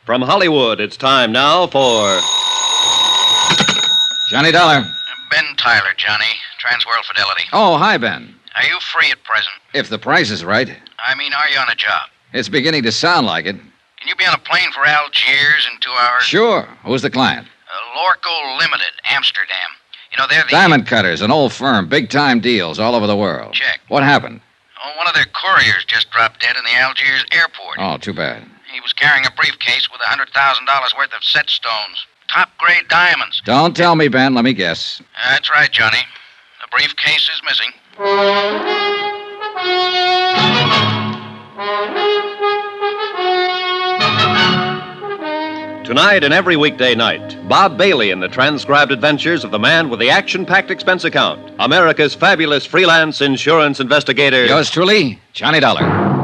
From Hollywood, it's time now for... Johnny Dollar. Ben Tyler, Johnny. Transworld Fidelity. Oh, hi, Ben. Are you free at present? If the price is right. I mean, are you on a job? It's beginning to sound like it. Can you be on a plane for Algiers in 2 hours? Sure. Who's the client? Lorco Limited, Amsterdam. You know, they're the... Diamond Cutters, an old firm. Big-time deals all over the world. Check. What happened? Oh, one of their couriers just dropped dead in the Algiers airport. Oh, too bad. He was carrying a briefcase with $100,000 worth of set stones. Top-grade diamonds. Don't tell me, Ben. Let me guess. That's right, Johnny. The briefcase is missing. Tonight and every weekday night, Bob Bailey in the transcribed adventures of the man with the action-packed expense account, America's fabulous freelance insurance investigator. Yours truly, Johnny Dollar.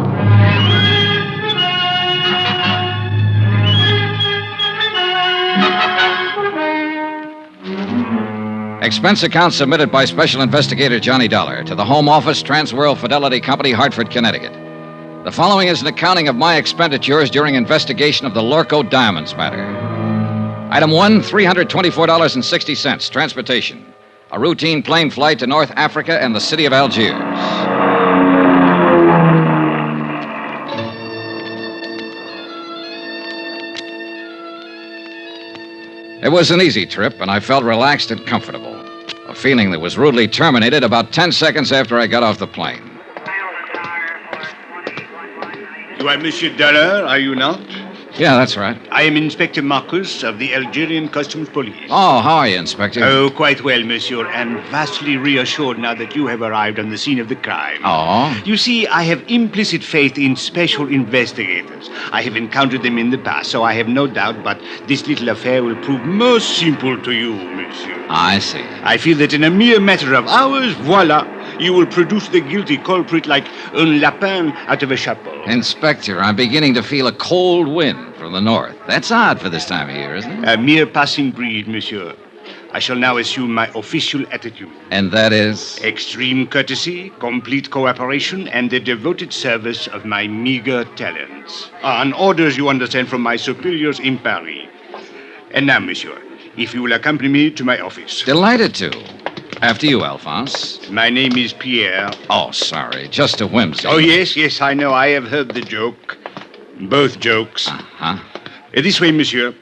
Expense account submitted by Special Investigator Johnny Dollar to the Home Office, Transworld Fidelity Company, Hartford, Connecticut. The following is an accounting of my expenditures during investigation of the Lorco Diamonds matter. Item 1, $324.60, transportation. A routine plane flight to North Africa and the city of Algiers. It was an easy trip, and I felt relaxed and comfortable. A feeling that was rudely terminated about 10 seconds after I got off the plane. You are Monsieur Dollar, are you not? Yeah, that's right. I am Inspector Marcus of the Algerian Customs Police. Oh, how are you, Inspector? Oh, quite well, monsieur, and vastly reassured now that you have arrived on the scene of the crime. Oh? You see, I have implicit faith in special investigators. I have encountered them in the past, so I have no doubt, but this little affair will prove most simple to you, monsieur. I see. I feel that in a mere matter of hours, voila, you will produce the guilty culprit like un lapin out of a chapeau. Inspector, I'm beginning to feel a cold wind from the north. That's odd for this time of year, isn't it? A mere passing breeze, monsieur. I shall now assume my official attitude. And that is? Extreme courtesy, complete cooperation, and the devoted service of my meager talents. On orders, you understand, from my superiors in Paris. And now, monsieur, if you will accompany me to my office. Delighted to. After you, Alphonse. My name is Pierre. Oh, sorry. Just a whimsy. Oh, yes, I know. I have heard the joke. Both jokes. Uh-huh. This way, monsieur.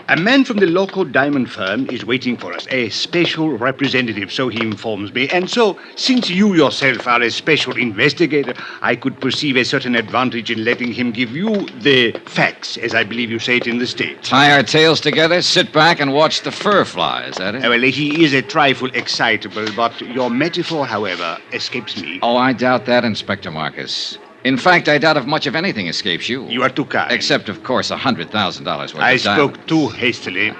A man from the local diamond firm is waiting for us, a special representative, so he informs me. And so, since you yourself are a special investigator, I could perceive a certain advantage in letting him give you the facts, as I believe you say it in the States. Tie our tails together, sit back, and watch the fur fly. Is that it? Well, he is a trifle excitable, but your metaphor, however, escapes me. Oh, I doubt that, Inspector Marcus. In fact, I doubt if much of anything escapes you. You are too kind. Except, of course, $100,000 worth I of diamonds. spoke too hastily.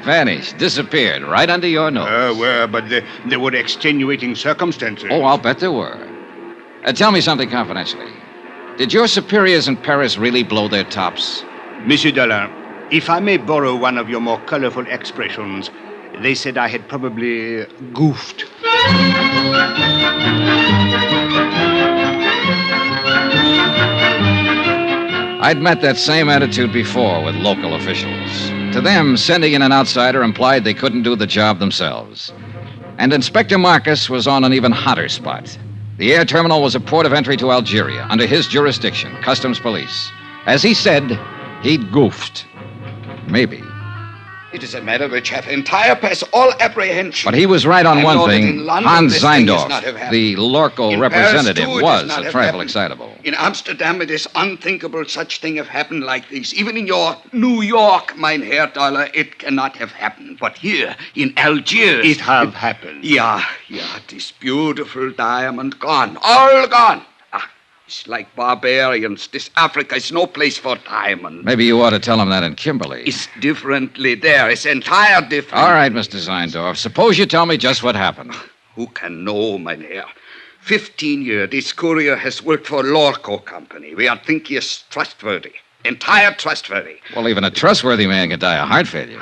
Vanished, disappeared, right under your nose. Well, but there were extenuating circumstances. Oh, I'll bet there were. Tell me something confidentially. Did your superiors in Paris really blow their tops? Monsieur Dollar, if I may borrow one of your more colorful expressions, they said I had probably goofed. I'd met that same attitude before with local officials. To them, sending in an outsider implied they couldn't do the job themselves. And Inspector Marcus was on an even hotter spot. The air terminal was a port of entry to Algeria, under his jurisdiction, Customs Police. As he said, he'd goofed. Maybe. It is a matter which hath entire past all apprehension. But he was right on I one know that thing. in London Hans this thing is Zeindorf, not have happened. the Lorco In representative, Paris, too, it was is not a have trifle happened. excitable. In Amsterdam, it is unthinkable such thing have happened like this. Even in your New York, mein Herr Dollar, it cannot have happened. But here, in Algiers... It have happened. Yeah, this beautiful diamond gone. All gone. It's like barbarians. This Africa is no place for diamond. Maybe you ought to tell him that in Kimberley. It's differently there. It's entire different. All right, Mr. Zeindorf. Suppose you tell me just what happened. Who can know, mein Herr? 15 years, this courier has worked for Lorco Company. We are think he is trustworthy. Entire trustworthy. Well, even a trustworthy man can die of heart failure.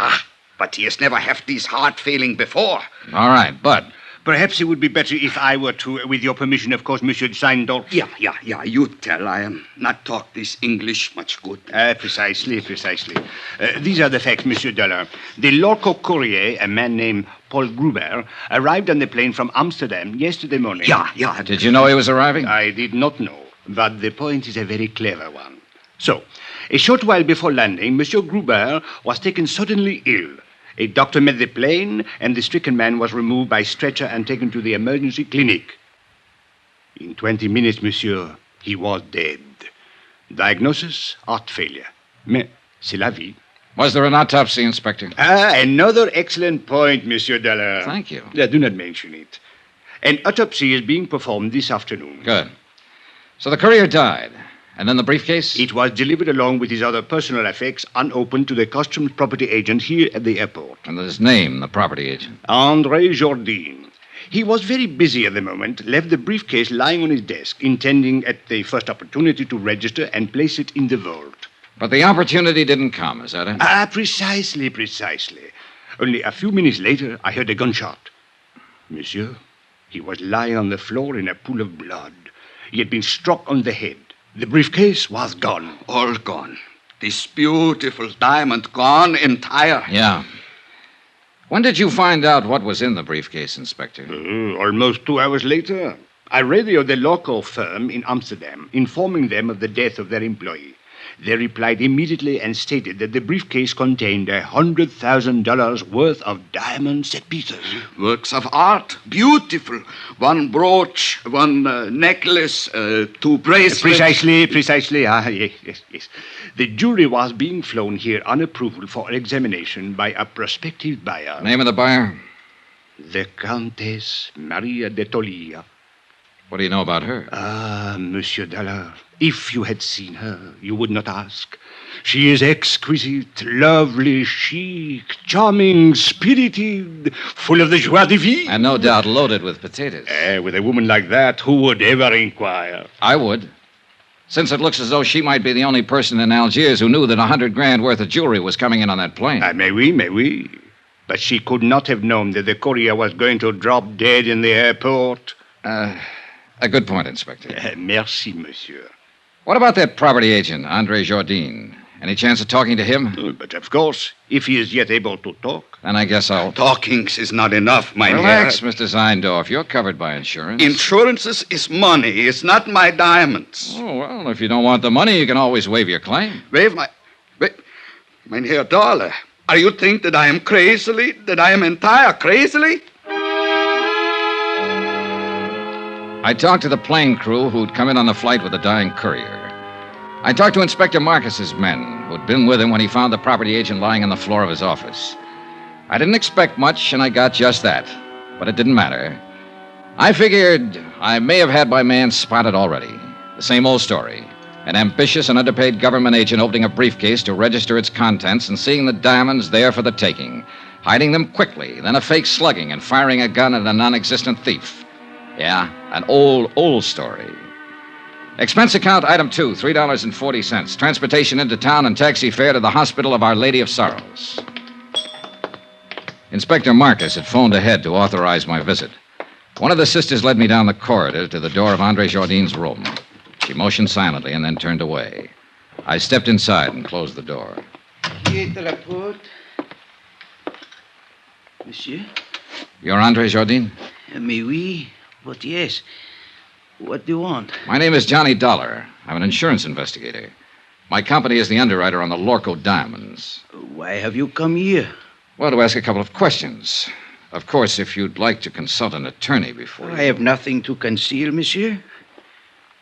But he has never had this heart failing before. All right, but Perhaps it would be better if I were to, with your permission, of course, Monsieur Seindorf. Yeah. You tell. I am not talk this English much good. Precisely. These are the facts, Monsieur Dollar. The local courier, a man named Paul Gruber, arrived on the plane from Amsterdam yesterday morning. Yeah. Did you know he was arriving? I did not know, but the point is a very clever one. So, a short while before landing, Monsieur Gruber was taken suddenly ill. A doctor met the plane, and the stricken man was removed by stretcher and taken to the emergency clinic. In 20 minutes, monsieur, he was dead. Diagnosis, heart failure. Mais c'est la vie. Was there an autopsy, Inspector? Another excellent point, Monsieur Dollar. Thank you. Do not mention it. An autopsy is being performed this afternoon. Good. So the courier died. And then the briefcase? It was delivered along with his other personal effects unopened to the customs property agent here at the airport. And his name, the property agent? André Jourdain. He was very busy at the moment, left the briefcase lying on his desk, intending at the first opportunity to register and place it in the vault. But the opportunity didn't come, is that it? Precisely. Only a few minutes later, I heard a gunshot. Monsieur, he was lying on the floor in a pool of blood. He had been struck on the head. The briefcase was gone. All gone. This beautiful diamond gone entire. Yeah. When did you find out what was in the briefcase, Inspector? Almost 2 hours later. I radioed the local firm in Amsterdam, informing them of the death of their employee. They replied immediately and stated that the briefcase contained $100,000 worth of diamond set pieces. Works of art. Beautiful. One brooch, one necklace, 2 bracelets. Precisely. Yes. The jewelry was being flown here on approval for examination by a prospective buyer. Name of the buyer? The Countess Maria de Tolia. What do you know about her? Monsieur Dollar, if you had seen her, you would not ask. She is exquisite, lovely, chic, charming, spirited, full of the joie de vivre. And no doubt loaded with potatoes. With a woman like that, who would ever inquire? I would. Since it looks as though she might be the only person in Algiers who knew that $100,000 worth of jewelry was coming in on that plane. May we. But she could not have known that the courier was going to drop dead in the airport. A good point, Inspector. Merci, monsieur. What about that property agent, André Jourdain? Any chance of talking to him? But of course, if he is yet able to talk. Then I guess I'll... Talkings is not enough, mein Relax, Herr. Mr. Seindorf. You're covered by insurance. Insurances is money. It's not my diamonds. Oh, well, if you don't want the money, you can always waive your claim. Wait, mein Herr Dollar, are you think that I am crazily? That I am entire crazily? I talked to the plane crew who'd come in on the flight with the dying courier. I talked to Inspector Marcus's men, who'd been with him when he found the property agent lying on the floor of his office. I didn't expect much, and I got just that. But it didn't matter. I figured I may have had my man spotted already. The same old story. An ambitious and underpaid government agent opening a briefcase to register its contents and seeing the diamonds there for the taking. Hiding them quickly, then a fake slugging and firing a gun at a non-existent thief. Yeah, an old story. Expense account item 2, $3.40. Transportation into town and taxi fare to the Hospital of Our Lady of Sorrows. Inspector Marcus had phoned ahead to authorize my visit. One of the sisters led me down the corridor to the door of André Jourdain's room. She motioned silently and then turned away. I stepped inside and closed the door. Qui est à la porte? Monsieur? You're André Jourdain? Mais oui, but yes. What do you want? My name is Johnny Dollar. I'm an insurance investigator. My company is the underwriter on the Lorco Diamonds. Why have you come here? Well, to ask a couple of questions. Of course, if you'd like to consult an attorney before I have nothing to conceal, monsieur.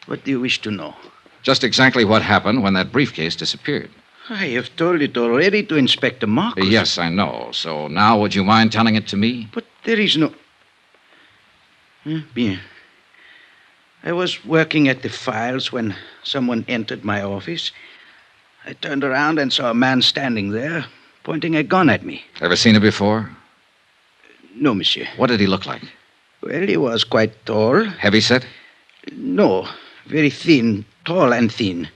What do you wish to know? Just exactly what happened when that briefcase disappeared. I have told it already to Inspector Marcus. Yes, I know. So now would you mind telling it to me? But there is no... Bien. I was working at the files when someone entered my office. I turned around and saw a man standing there, pointing a gun at me. Ever seen it before? No, monsieur. What did he look like? Well, he was quite tall. Heavyset? No, very thin, tall and thin.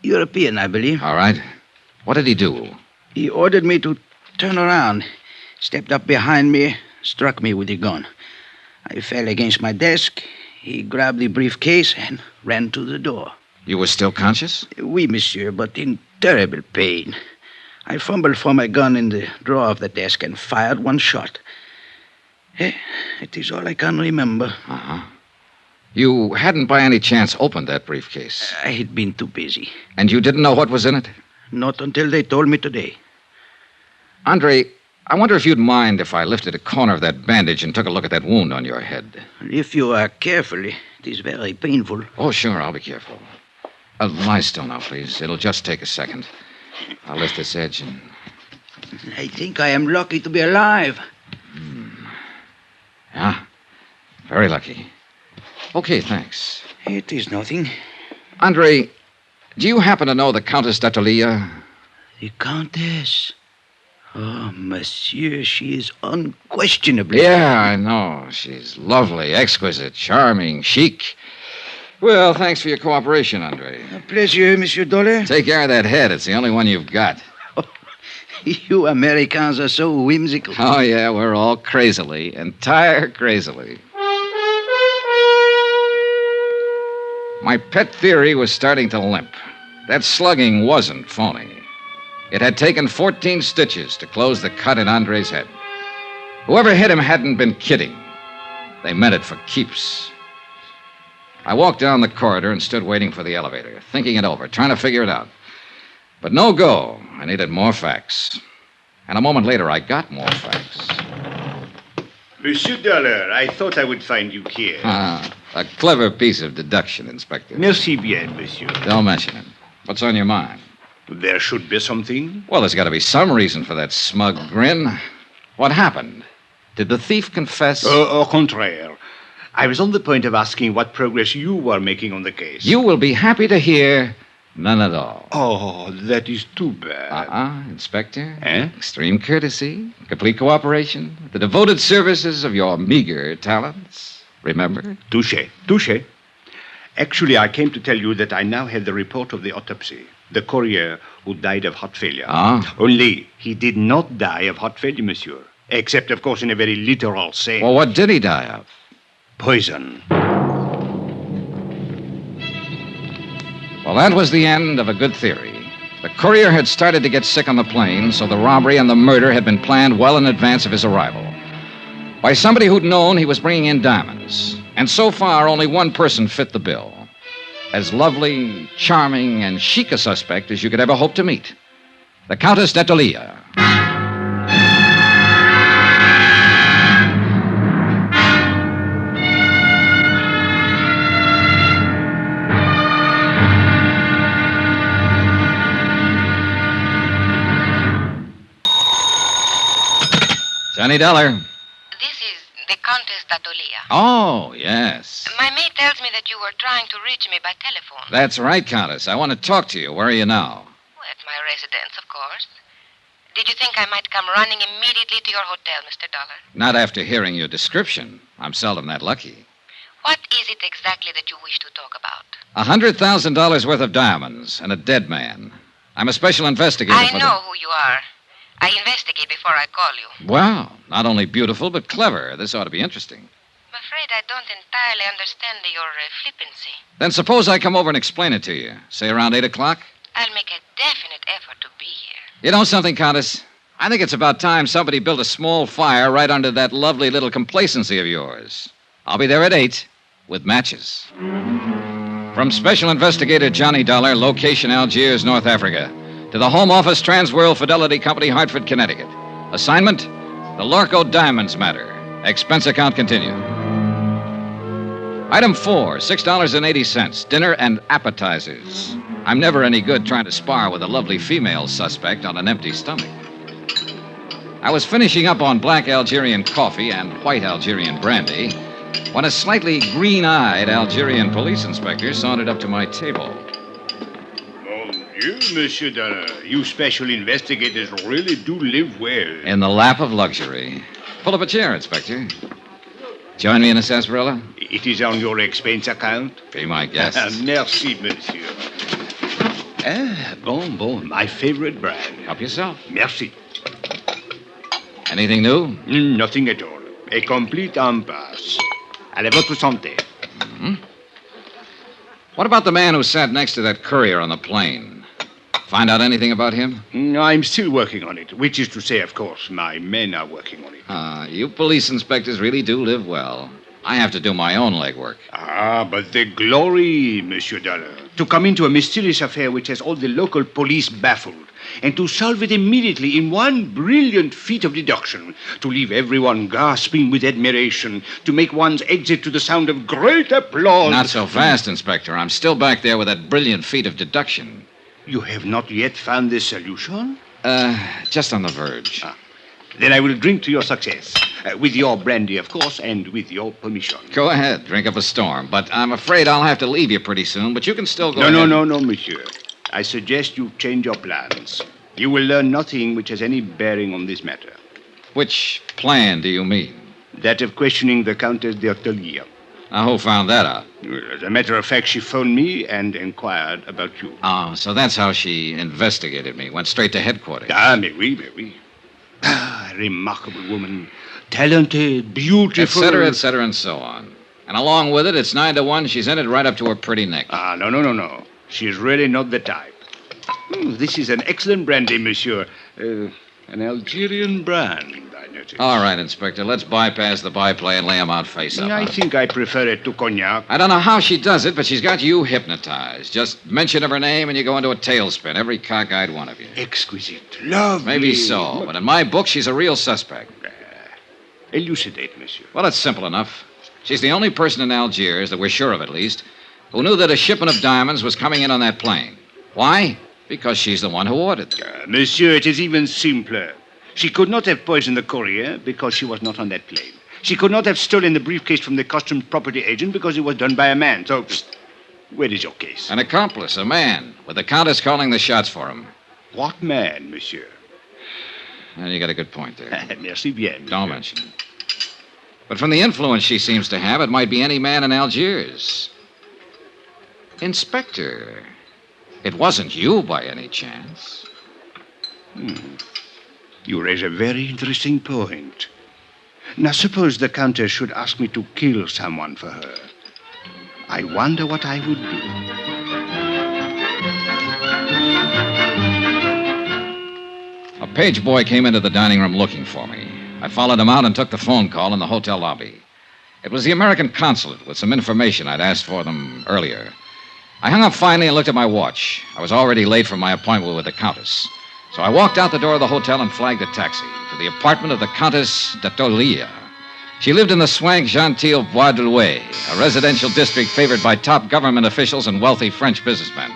European, I believe. All right. What did he do? He ordered me to turn around, stepped up behind me, struck me with the gun. I fell against my desk. He grabbed the briefcase and ran to the door. You were still conscious? Oui, monsieur, but in terrible pain. I fumbled for my gun in the drawer of the desk and fired one shot. It is all I can remember. Uh-huh. You hadn't by any chance opened that briefcase? I had been too busy. And you didn't know what was in it? Not until they told me today. Andre, I wonder if you'd mind if I lifted a corner of that bandage and took a look at that wound on your head. If you are careful, it is very painful. Oh, sure, I'll be careful. Lie still now, please. It'll just take a second. I'll lift this edge and... I think I am lucky to be alive. Yeah, very lucky. Okay, thanks. It is nothing. Andre, do you happen to know the Countess d'Attolia? The Countess. Oh, monsieur, she is unquestionably... Yeah, I know. She's lovely, exquisite, charming, chic. Well, thanks for your cooperation, Andre. A pleasure, Monsieur Dollar. Take care of that head. It's the only one you've got. You Americans are so whimsical. Oh, yeah, we're all crazily, entire crazily. My pet theory was starting to limp. That slugging wasn't phony. It had taken 14 stitches to close the cut in Andre's head. Whoever hit him hadn't been kidding. They meant it for keeps. I walked down the corridor and stood waiting for the elevator, thinking it over, trying to figure it out. But no go. I needed more facts. And a moment later, I got more facts. Monsieur Dollar, I thought I would find you here. A clever piece of deduction, Inspector. Merci bien, monsieur. Don't mention it. What's on your mind? There should be something. Well, there's got to be some reason for that smug grin. What happened? Did the thief confess? Au contraire. I was on the point of asking what progress you were making on the case. You will be happy to hear none at all. Oh, that is too bad. Inspector. Eh? Extreme courtesy, complete cooperation, the devoted services of your meager talents. Remember? Touché. Actually, I came to tell you that I now have the report of the autopsy. The courier who died of heart failure. Only, he did not die of heart failure, monsieur. Except, of course, in a very literal sense. Well, what did he die of? Poison. Well, that was the end of a good theory. The courier had started to get sick on the plane, so the robbery and the murder had been planned well in advance of his arrival. By somebody who'd known he was bringing in diamonds. And so far, only one person fit the bill. As lovely, charming, and chic a suspect as you could ever hope to meet. The Countess d'Attolia. Johnny Dollar. This is the Countess d'Attolia. Oh, yes. My maid tells me that you were trying to reach me by telephone. That's right, Countess. I want to talk to you. Where are you now? At my residence, of course. Did you think I might come running immediately to your hotel, Mr. Dollar? Not after hearing your description. I'm seldom that lucky. What is it exactly that you wish to talk about? $100,000 worth of diamonds and a dead man. I'm a special investigator I know who you are. I investigate before I call you. Wow, not only beautiful, but clever. This ought to be interesting. I'm afraid I don't entirely understand your flippancy. Then suppose I come over and explain it to you. Say around 8 o'clock? I'll make a definite effort to be here. You know something, Countess? I think it's about time somebody built a small fire right under that lovely little complacency of yours. I'll be there at 8 with matches. From Special Investigator Johnny Dollar, location Algiers, North Africa, to the Home Office, Transworld Fidelity Company, Hartford, Connecticut. Assignment, the Lorco Diamonds matter. Expense account continued. Item 4, $6.80, dinner and appetizers. I'm never any good trying to spar with a lovely female suspect on an empty stomach. I was finishing up on black Algerian coffee and white Algerian brandy when a slightly green-eyed Algerian police inspector sauntered up to my table. You, Monsieur Dollar, you special investigators really do live well. In the lap of luxury. Pull up a chair, Inspector. Join me in a sarsaparilla? It is on your expense account? Be my guest. Merci, monsieur. Bon, my favorite brand. Help yourself. Merci. Anything new? Nothing at all. A complete impasse. Allez, votre santé. What about the man who sat next to that courier on the plane? Find out anything about him? I'm still working on it, which is to say, of course, my men are working on it. You police inspectors really do live well. I have to do my own legwork. But the glory, Monsieur Dollar. To come into a mysterious affair which has all the local police baffled, and to solve it immediately in one brilliant feat of deduction, to leave everyone gasping with admiration, to make one's exit to the sound of great applause. Not so fast, Inspector. I'm still back there with that brilliant feat of deduction. You have not yet found the solution? Just on the verge. Then I will drink to your success. With your brandy, of course, and with your permission. Go ahead, drink up a storm. But I'm afraid I'll have to leave you pretty soon, but you can still go ahead. No, monsieur. I suggest you change your plans. You will learn nothing which has any bearing on this matter. Which plan do you mean? That of questioning the Countess d'Ortelier. Now, who found that out? Well, as a matter of fact, she phoned me and inquired about you. Oh, so that's how she investigated me. Went straight to headquarters. Mais oui. Remarkable woman. Talented, beautiful. Et cetera, and so on. And along with it, it's 9 to 1. She's in it right up to her pretty neck. No. She's really not the type. This is an excellent brandy, monsieur. An Algerian brand, I notice. All right, Inspector. Let's bypass the byplay and lay him out face up. I think I prefer it to cognac. I don't know how she does it, but she's got you hypnotized. Just mention of her name and you go into a tailspin, every cockeyed one of you. Exquisite. Lovely. Maybe so, but in my book, she's a real suspect. Elucidate, monsieur. Well, it's simple enough. She's the only person in Algiers, that we're sure of at least, who knew that a shipment of diamonds was coming in on that plane. Why? Because she's the one who ordered them. Monsieur, it is even simpler. She could not have poisoned the courier because she was not on that plane. She could not have stolen the briefcase from the customs property agent because it was done by a man. So, where is your case? An accomplice, a man, with the Countess calling the shots for him. What man, monsieur? Well, you got a good point there. Merci bien. Don't mention it. But from the influence she seems to have, it might be any man in Algiers. Inspector, it wasn't you by any chance. You raise a very interesting point. Now, suppose the Countess should ask me to kill someone for her. I wonder what I would do. A page boy came into the dining room looking for me. I followed him out and took the phone call in the hotel lobby. It was the American consulate with some information I'd asked for them earlier. I hung up finally and looked at my watch. I was already late for my appointment with the Countess. So I walked out the door of the hotel and flagged a taxi to the apartment of the Countess d'Ortelier. She lived in the swank genteel Bois de Louet, a residential district favored by top government officials and wealthy French businessmen.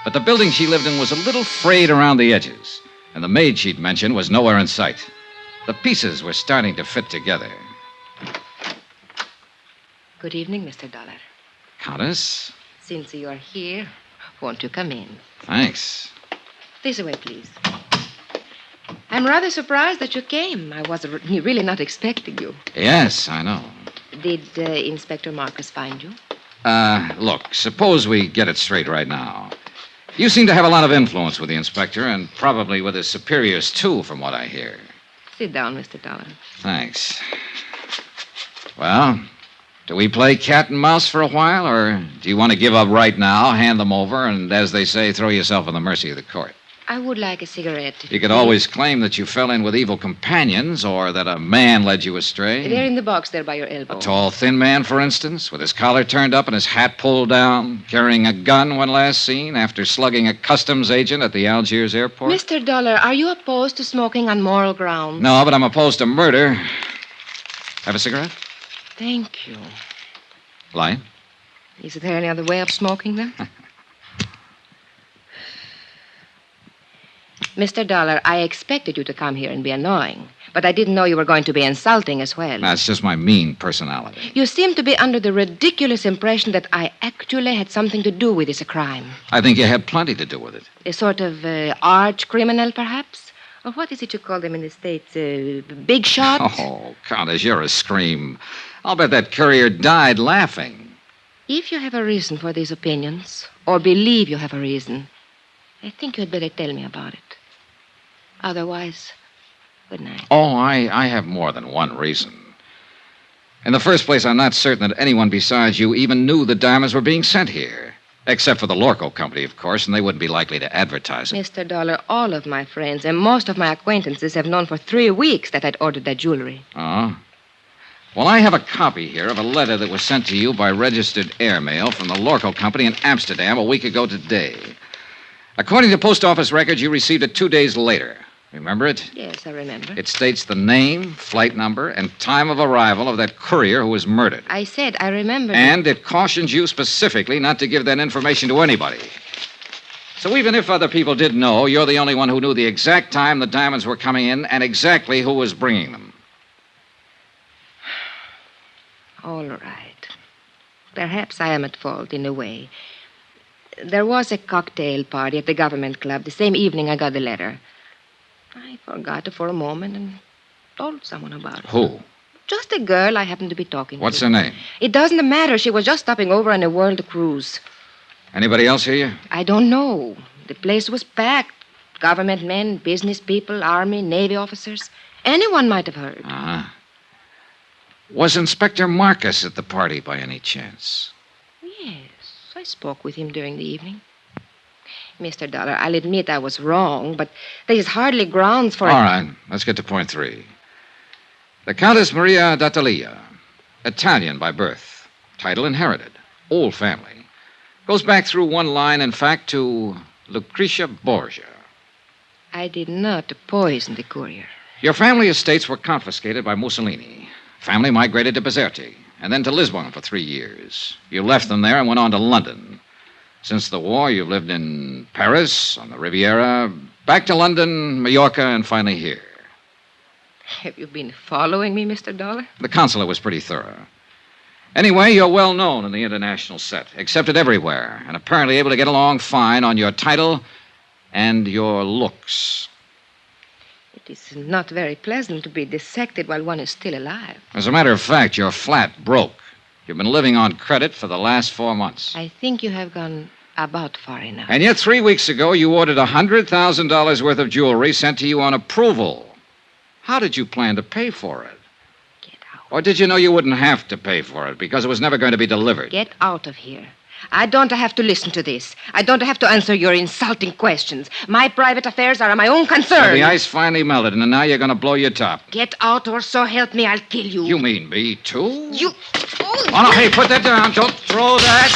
But the building she lived in was a little frayed around the edges, and the maid she'd mentioned was nowhere in sight. The pieces were starting to fit together. Good evening, Mr. Dollar. Countess? Since you are here, won't you come in? Thanks. This way, please. I'm rather surprised that you came. I was really not expecting you. Yes, I know. Did Inspector Marcus find you? Look, suppose we get it straight right now. You seem to have a lot of influence with the inspector, and probably with his superiors, too, from what I hear. Sit down, Mr. Dollar. Thanks. Well, do we play cat and mouse for a while, or do you want to give up right now, hand them over, and, as they say, throw yourself on the mercy of the court? I would like a cigarette. You could always claim that you fell in with evil companions, or that a man led you astray. They're in the box there by your elbow. A tall, thin man, for instance, with his collar turned up and his hat pulled down, carrying a gun when last seen after slugging a customs agent at the Algiers airport. Mr. Dollar, are you opposed to smoking on moral grounds? No, but I'm opposed to murder. Have a cigarette? Thank you. Light? Is there any other way of smoking, then? Mr. Dollar, I expected you to come here and be annoying, but I didn't know you were going to be insulting as well. That's just my mean personality. You seem to be under the ridiculous impression that I actually had something to do with this crime. I think you had plenty to do with it. A sort of arch criminal, perhaps? Or what is it you call them in the States? Big shot? Oh, Countess, you're a scream. I'll bet that courier died laughing. If you have a reason for these opinions, or believe you have a reason, I think you had better tell me about it. Otherwise, good night. Oh, I have more than one reason. In the first place, I'm not certain that anyone besides you even knew the diamonds were being sent here. Except for the Lorco Company, of course, and they wouldn't be likely to advertise it. Mr. Dollar, all of my friends and most of my acquaintances have known for 3 weeks that I'd ordered that jewelry. Oh? Well, I have a copy here of a letter that was sent to you by registered airmail from the Lorco Company in Amsterdam a week ago today. According to post office records, you received it 2 days later. Remember it? Yes, I remember. It states the name, flight number, and time of arrival of that courier who was murdered. I said I remember. And it cautions you specifically not to give that information to anybody. So even if other people did know, you're the only one who knew the exact time the diamonds were coming in and exactly who was bringing them. All right. Perhaps I am at fault in a way. There was a cocktail party at the government club the same evening I got the letter. I forgot it for a moment and told someone about it. Who? Just a girl I happened to be talking What's to. her name? It doesn't matter. She was just stopping over on a world cruise. Anybody else hear you? I don't know. The place was packed. Government men, business people, Army, Navy officers. Anyone might have heard. Uh-huh. Was Inspector Marcus at the party by any chance? Yes, I spoke with him during the evening. Mr. Dollar, I'll admit I was wrong, but there is hardly grounds for... All right, let's get to point 3. The Countess Maria d'Attalia, Italian by birth, title inherited, old family. Goes back through one line, in fact, to Lucretia Borgia. I did not poison the courier. Your family estates were confiscated by Mussolini. Family migrated to Bizerti, and then to Lisbon for 3 years. You left them there and went on to London. Since the war, you've lived in Paris, on the Riviera, back to London, Mallorca, and finally here. Have you been following me, Mr. Dollar? The consulate was pretty thorough. Anyway, you're well known in the international set, accepted everywhere, and apparently able to get along fine on your title and your looks. It is not very pleasant to be dissected while one is still alive. As a matter of fact, you're flat broke. You've been living on credit for the last 4 months. I think you have gone about far enough. And yet 3 weeks ago, you ordered $100,000 worth of jewelry sent to you on approval. How did you plan to pay for it? Get out. Or did you know you wouldn't have to pay for it because it was never going to be delivered? Get out of here. I don't have to listen to this. I don't have to answer your insulting questions. My private affairs are my own concern. So the ice finally melted, and now you're going to blow your top. Get out, or so help me, I'll kill you. You mean me, too? You... Oh, no, hey, put that down. Don't throw that.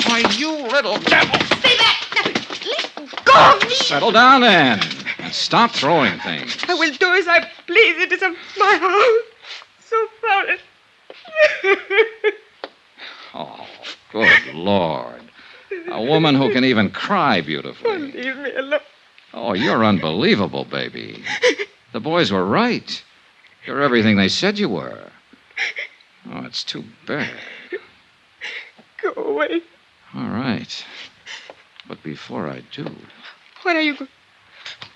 Why, you little devil. Stay back. Let go of me. Settle down, then. And stop throwing things. I will do as I please. It is my house. So sorry. Oh, good Lord. A woman who can even cry beautifully. Leave me alone. Oh, you're unbelievable, baby. The boys were right. You're everything they said you were. Oh, it's too bad. Go away. All right. But before I do... What are you going...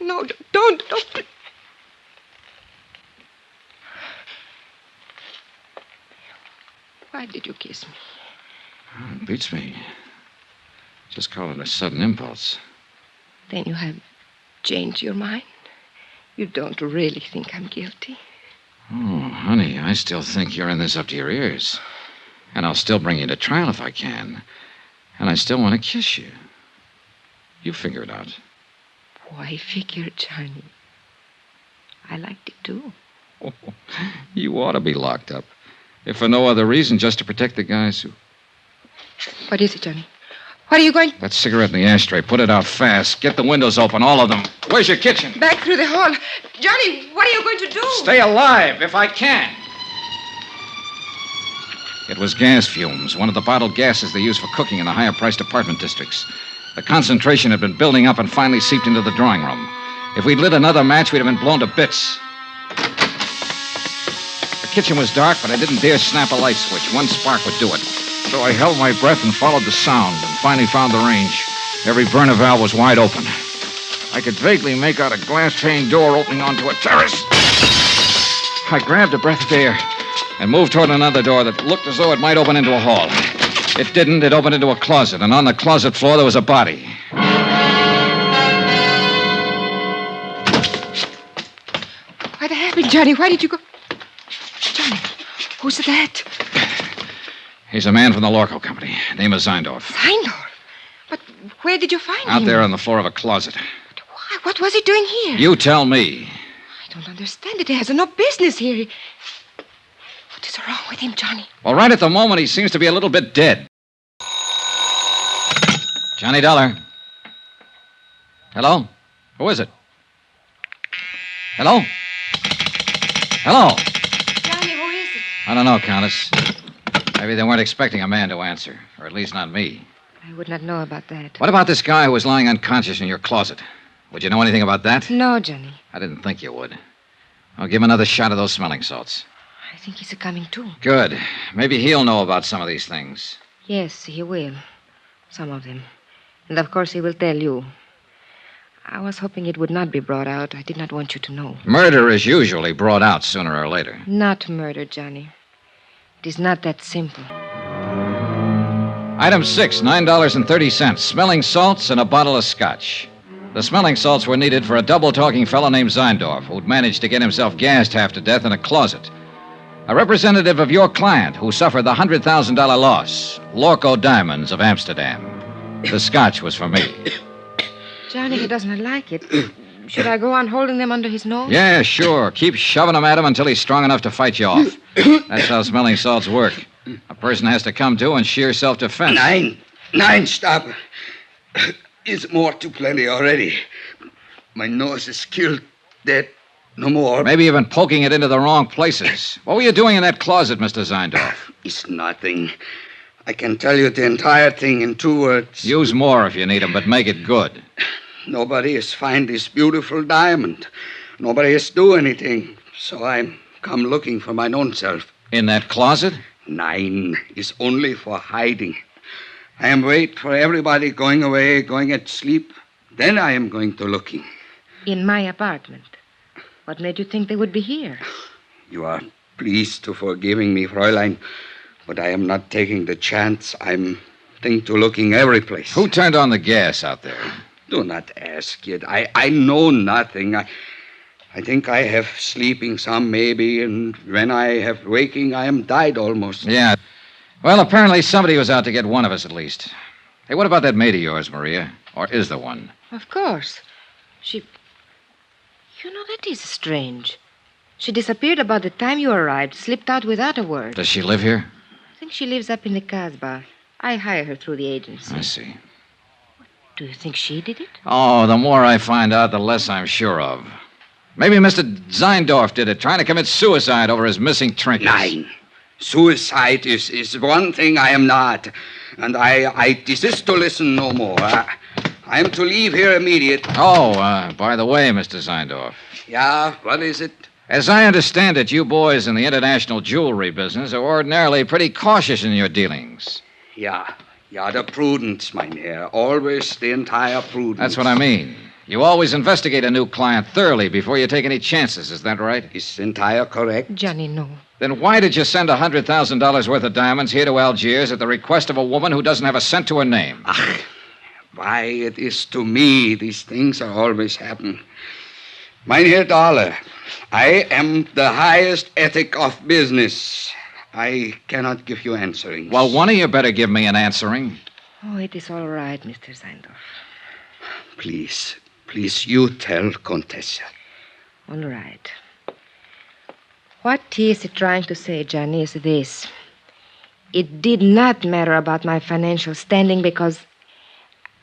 No, don't. Why did you kiss me? Oh, it beats me. Just call it a sudden impulse. Then you have changed your mind? You don't really think I'm guilty? Oh, honey, I still think you're in this up to your ears. And I'll still bring you to trial if I can. And I still want to kiss you. You figure it out. Why figure, Johnny? I liked it, too. Oh, you ought to be locked up. If for no other reason, just to protect the guys who... What is it, Johnny? What are you going... That cigarette in the ashtray. Put it out fast. Get the windows open, all of them. Where's your kitchen? Back through the hall. Johnny, what are you going to do? Stay alive, if I can. It was gas fumes, one of the bottled gases they use for cooking in the higher-priced apartment districts. The concentration had been building up and finally seeped into the drawing room. If we'd lit another match, we'd have been blown to bits. The kitchen was dark, but I didn't dare snap a light switch. One spark would do it. So I held my breath and followed the sound and finally found the range. Every burner valve was wide open. I could vaguely make out a glass-pane door opening onto a terrace. I grabbed a breath of air and moved toward another door that looked as though it might open into a hall. It didn't. It opened into a closet, and on the closet floor there was a body. What happened, Johnny? Why did you go... Johnny, Who's that? He's a man from the Lorco Company. Name is Zeindorf. Zeindorf? But where did you find him? Out there on the floor of a closet. Why? What was he doing here? You tell me. I don't understand it. He has no business here. What is wrong with him, Johnny? Well, right at the moment, he seems to be a little bit dead. Johnny Dollar. Hello? Who is it? Hello? Hello? Johnny, who is it? I don't know, Countess. Maybe they weren't expecting a man to answer, or at least not me. I would not know about that. What about this guy who was lying unconscious in your closet? Would you know anything about that? No, Johnny. I didn't think you would. I'll give him another shot of those smelling salts. I think he's coming too. Good. Maybe he'll know about some of these things. Yes, he will. Some of them. And of course he will tell you. I was hoping it would not be brought out. I did not want you to know. Murder is usually brought out sooner or later. Not murder, Johnny. It is not that simple. Item 6, $9.30. Smelling salts and a bottle of scotch. The smelling salts were needed for a double-talking fellow named Zeindorf, who'd managed to get himself gassed half to death in a closet. A representative of your client who suffered the $100,000 loss, Lorco Diamonds of Amsterdam. The scotch was for me. Johnny, he does not like it. Should I go on holding them under his nose? Yeah, sure. Keep shoving him at him until he's strong enough to fight you off. That's how smelling salts work. A person has to come to in sheer self-defense. Nine, stop. It's more to plenty already. My nose is killed, dead, no more. Maybe you've been poking it into the wrong places. What were you doing in that closet, Mr. Zeindorf? It's nothing. I can tell you the entire thing in 2 words. Use more if you need them, but make it good. Nobody has found this beautiful diamond. Nobody has do anything. So I'm come looking for my own self. In that closet? 9 is only for hiding. I am wait for everybody going away, going at sleep. Then I am going to looking. In my apartment. What made you think they would be here? You are pleased to forgiving me, Fräulein, but I am not taking the chance. I'm think to looking every place. Who turned on the gas out there? Do not ask it. I know nothing. I think I have sleeping some, maybe, and when I have waking, I am died almost. Yeah. Well, apparently somebody was out to get one of us at least. Hey, what about that maid of yours, Maria? Or is there one? Of course. She... You know, that is strange. She disappeared about the time you arrived, slipped out without a word. Does she live here? I think she lives up in the Casbah. I hire her through the agency. I see. Do you think she did it? Oh, the more I find out, the less I'm sure of. Maybe Mr. Zeindorf did it, trying to commit suicide over his missing trinkets. 9. Suicide is one thing I am not. And I desist to listen no more. I am to leave here immediate. Oh, by the way, Mr. Zeindorf. Yeah, what is it? As I understand it, you boys in the international jewelry business are ordinarily pretty cautious in your dealings. Yeah, the prudence, mynheer. Always the entire prudence. That's what I mean. You always investigate a new client thoroughly before you take any chances, is that right? Is entire correct? Johnny, no. Then why did you send $100,000 worth of diamonds here to Algiers at the request of a woman who doesn't have a cent to her name? Why, it is to me these things are always happen. Mynheer Dollar, I am the highest ethic of business. I cannot give you answering. Well, one of you better give me an answering. Oh, it is all right, Mr. Zeindorf. Please, you tell Contessa. All right. What he is trying to say, Johnny, is this. It did not matter about my financial standing because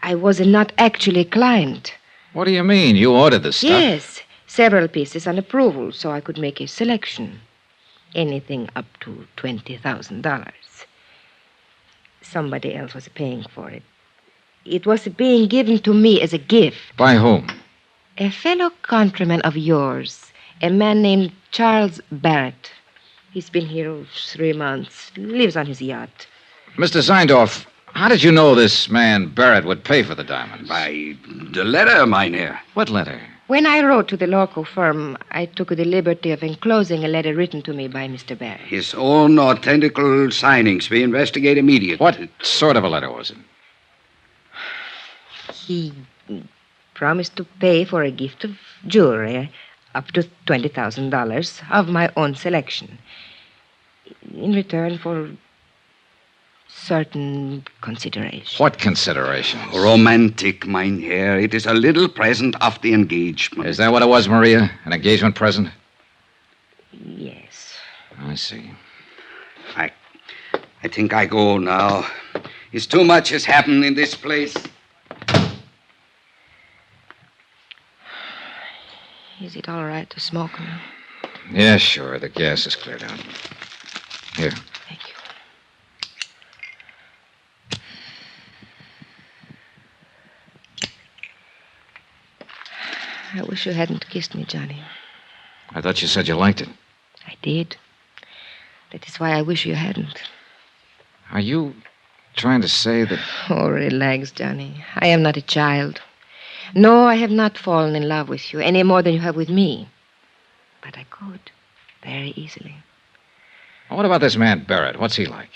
I was not actually a client. What do you mean? You ordered the stuff? Yes, several pieces on approval, so I could make a selection. Anything up to $20,000. Somebody else was paying for it. It was being given to me as a gift. By whom? A fellow countryman of yours, a man named Charles Barrett. He's been here 3 months, lives on his yacht. Mr. Zeindorf, how did you know this man Barrett would pay for the diamonds? By the letter, mynheer. What letter? When I wrote to the local firm, I took the liberty of enclosing a letter written to me by Mr. Barrett. His own authentical signings. We investigate immediately. What sort of a letter was it? He promised to pay for a gift of jewelry up to $20,000 of my own selection. in return for certain considerations. What considerations? Romantic, Mynheer. It is a little present of the engagement. Is that what it was, Maria? An engagement present? Yes. I see. I think I go now. It's too much has happened in this place. Is it all right to smoke now? Yeah, sure. The gas is cleared out. Here. Thank you. I wish you hadn't kissed me, Johnny. I thought you said you liked it. I did. That is why I wish you hadn't. Are you trying to say that... Oh, relax, Johnny. I am not a child. No, I have not fallen in love with you any more than you have with me. But I could, very easily. What about this man, Barrett? What's he like?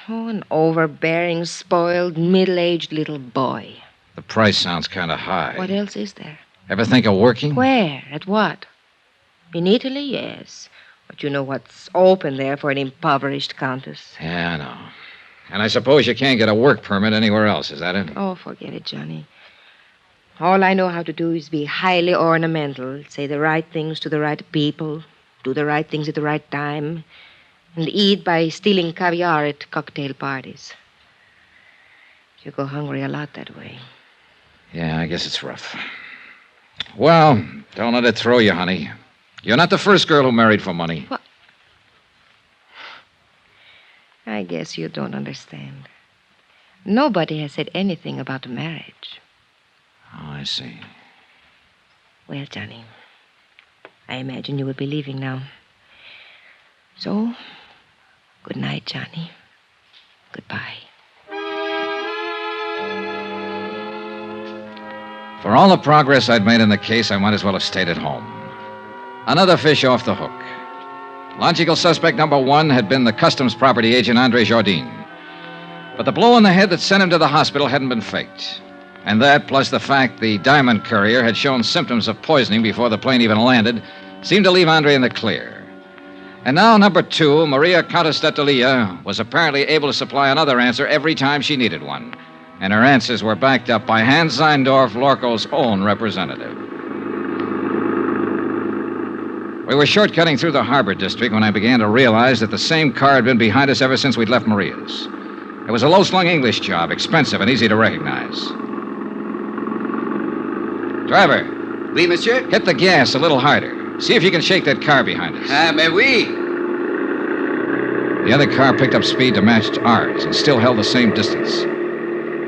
Oh, an overbearing, spoiled, middle-aged little boy. The price sounds kind of high. What else is there? Ever think of working? Where? At what? In Italy, yes. But you know what's open there for an impoverished countess. Yeah, I know. And I suppose you can't get a work permit anywhere else, is that it? Oh, forget it, Johnny. All I know how to do is be highly ornamental, say the right things to the right people, do the right things at the right time, and eat by stealing caviar at cocktail parties. You go hungry a lot that way. Yeah, I guess it's rough. Well, don't let it throw you, honey. You're not the first girl who married for money. What? I guess you don't understand. Nobody has said anything about marriage. Oh, I see. Well, Johnny, I imagine you will be leaving now. So, good night, Johnny. Goodbye. For all the progress I'd made in the case, I might as well have stayed at home. Another fish off the hook. Logical suspect number one had been the customs property agent Andre Jardine. But the blow on the head that sent him to the hospital hadn't been faked. And that, plus the fact the diamond courier had shown symptoms of poisoning before the plane even landed, seemed to leave Andre in the clear. And now number two, Maria Countess d'Attalia, was apparently able to supply another answer every time she needed one. And her answers were backed up by Hans Zeindorf, Lorco's own representative. We were shortcutting through the harbor district when I began to realize that the same car had been behind us ever since we'd left Maria's. It was a low-slung English job, expensive and easy to recognize. Driver. Oui, monsieur? Hit the gas a little harder. See if you can shake that car behind us. Mais oui. The other car picked up speed to match ours and still held the same distance.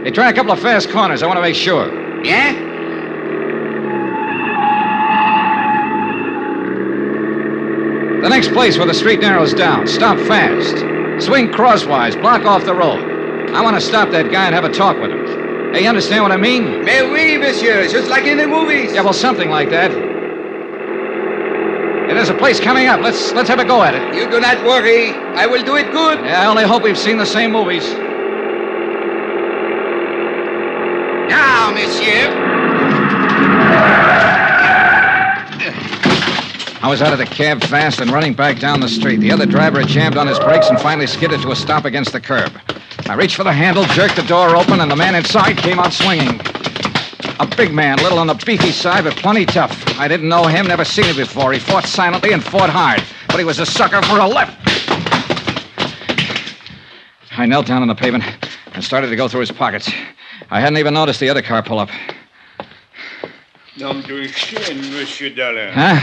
Hey, try a couple of fast corners. I want to make sure. Yeah? The next place where the street narrows down. Stop fast. Swing crosswise. Block off the road. I want to stop that guy and have a talk with him. Hey, you understand what I mean? Mais oui, monsieur. Just like in the movies. Yeah, well, something like that. Hey, there's a place coming up. Let's have a go at it. You do not worry. I will do it good. Yeah, I only hope we've seen the same movies. Now, monsieur. I was out of the cab fast and running back down the street. The other driver had jammed on his brakes and finally skidded to a stop against the curb. I reached for the handle, jerked the door open, and the man inside came out swinging. A big man, little on the beefy side, but plenty tough. I didn't know him, never seen him before. He fought silently and fought hard, but he was a sucker for a left. I knelt down on the pavement and started to go through his pockets. I hadn't even noticed the other car pull up. Nom de chien, Monsieur Dollar. Huh?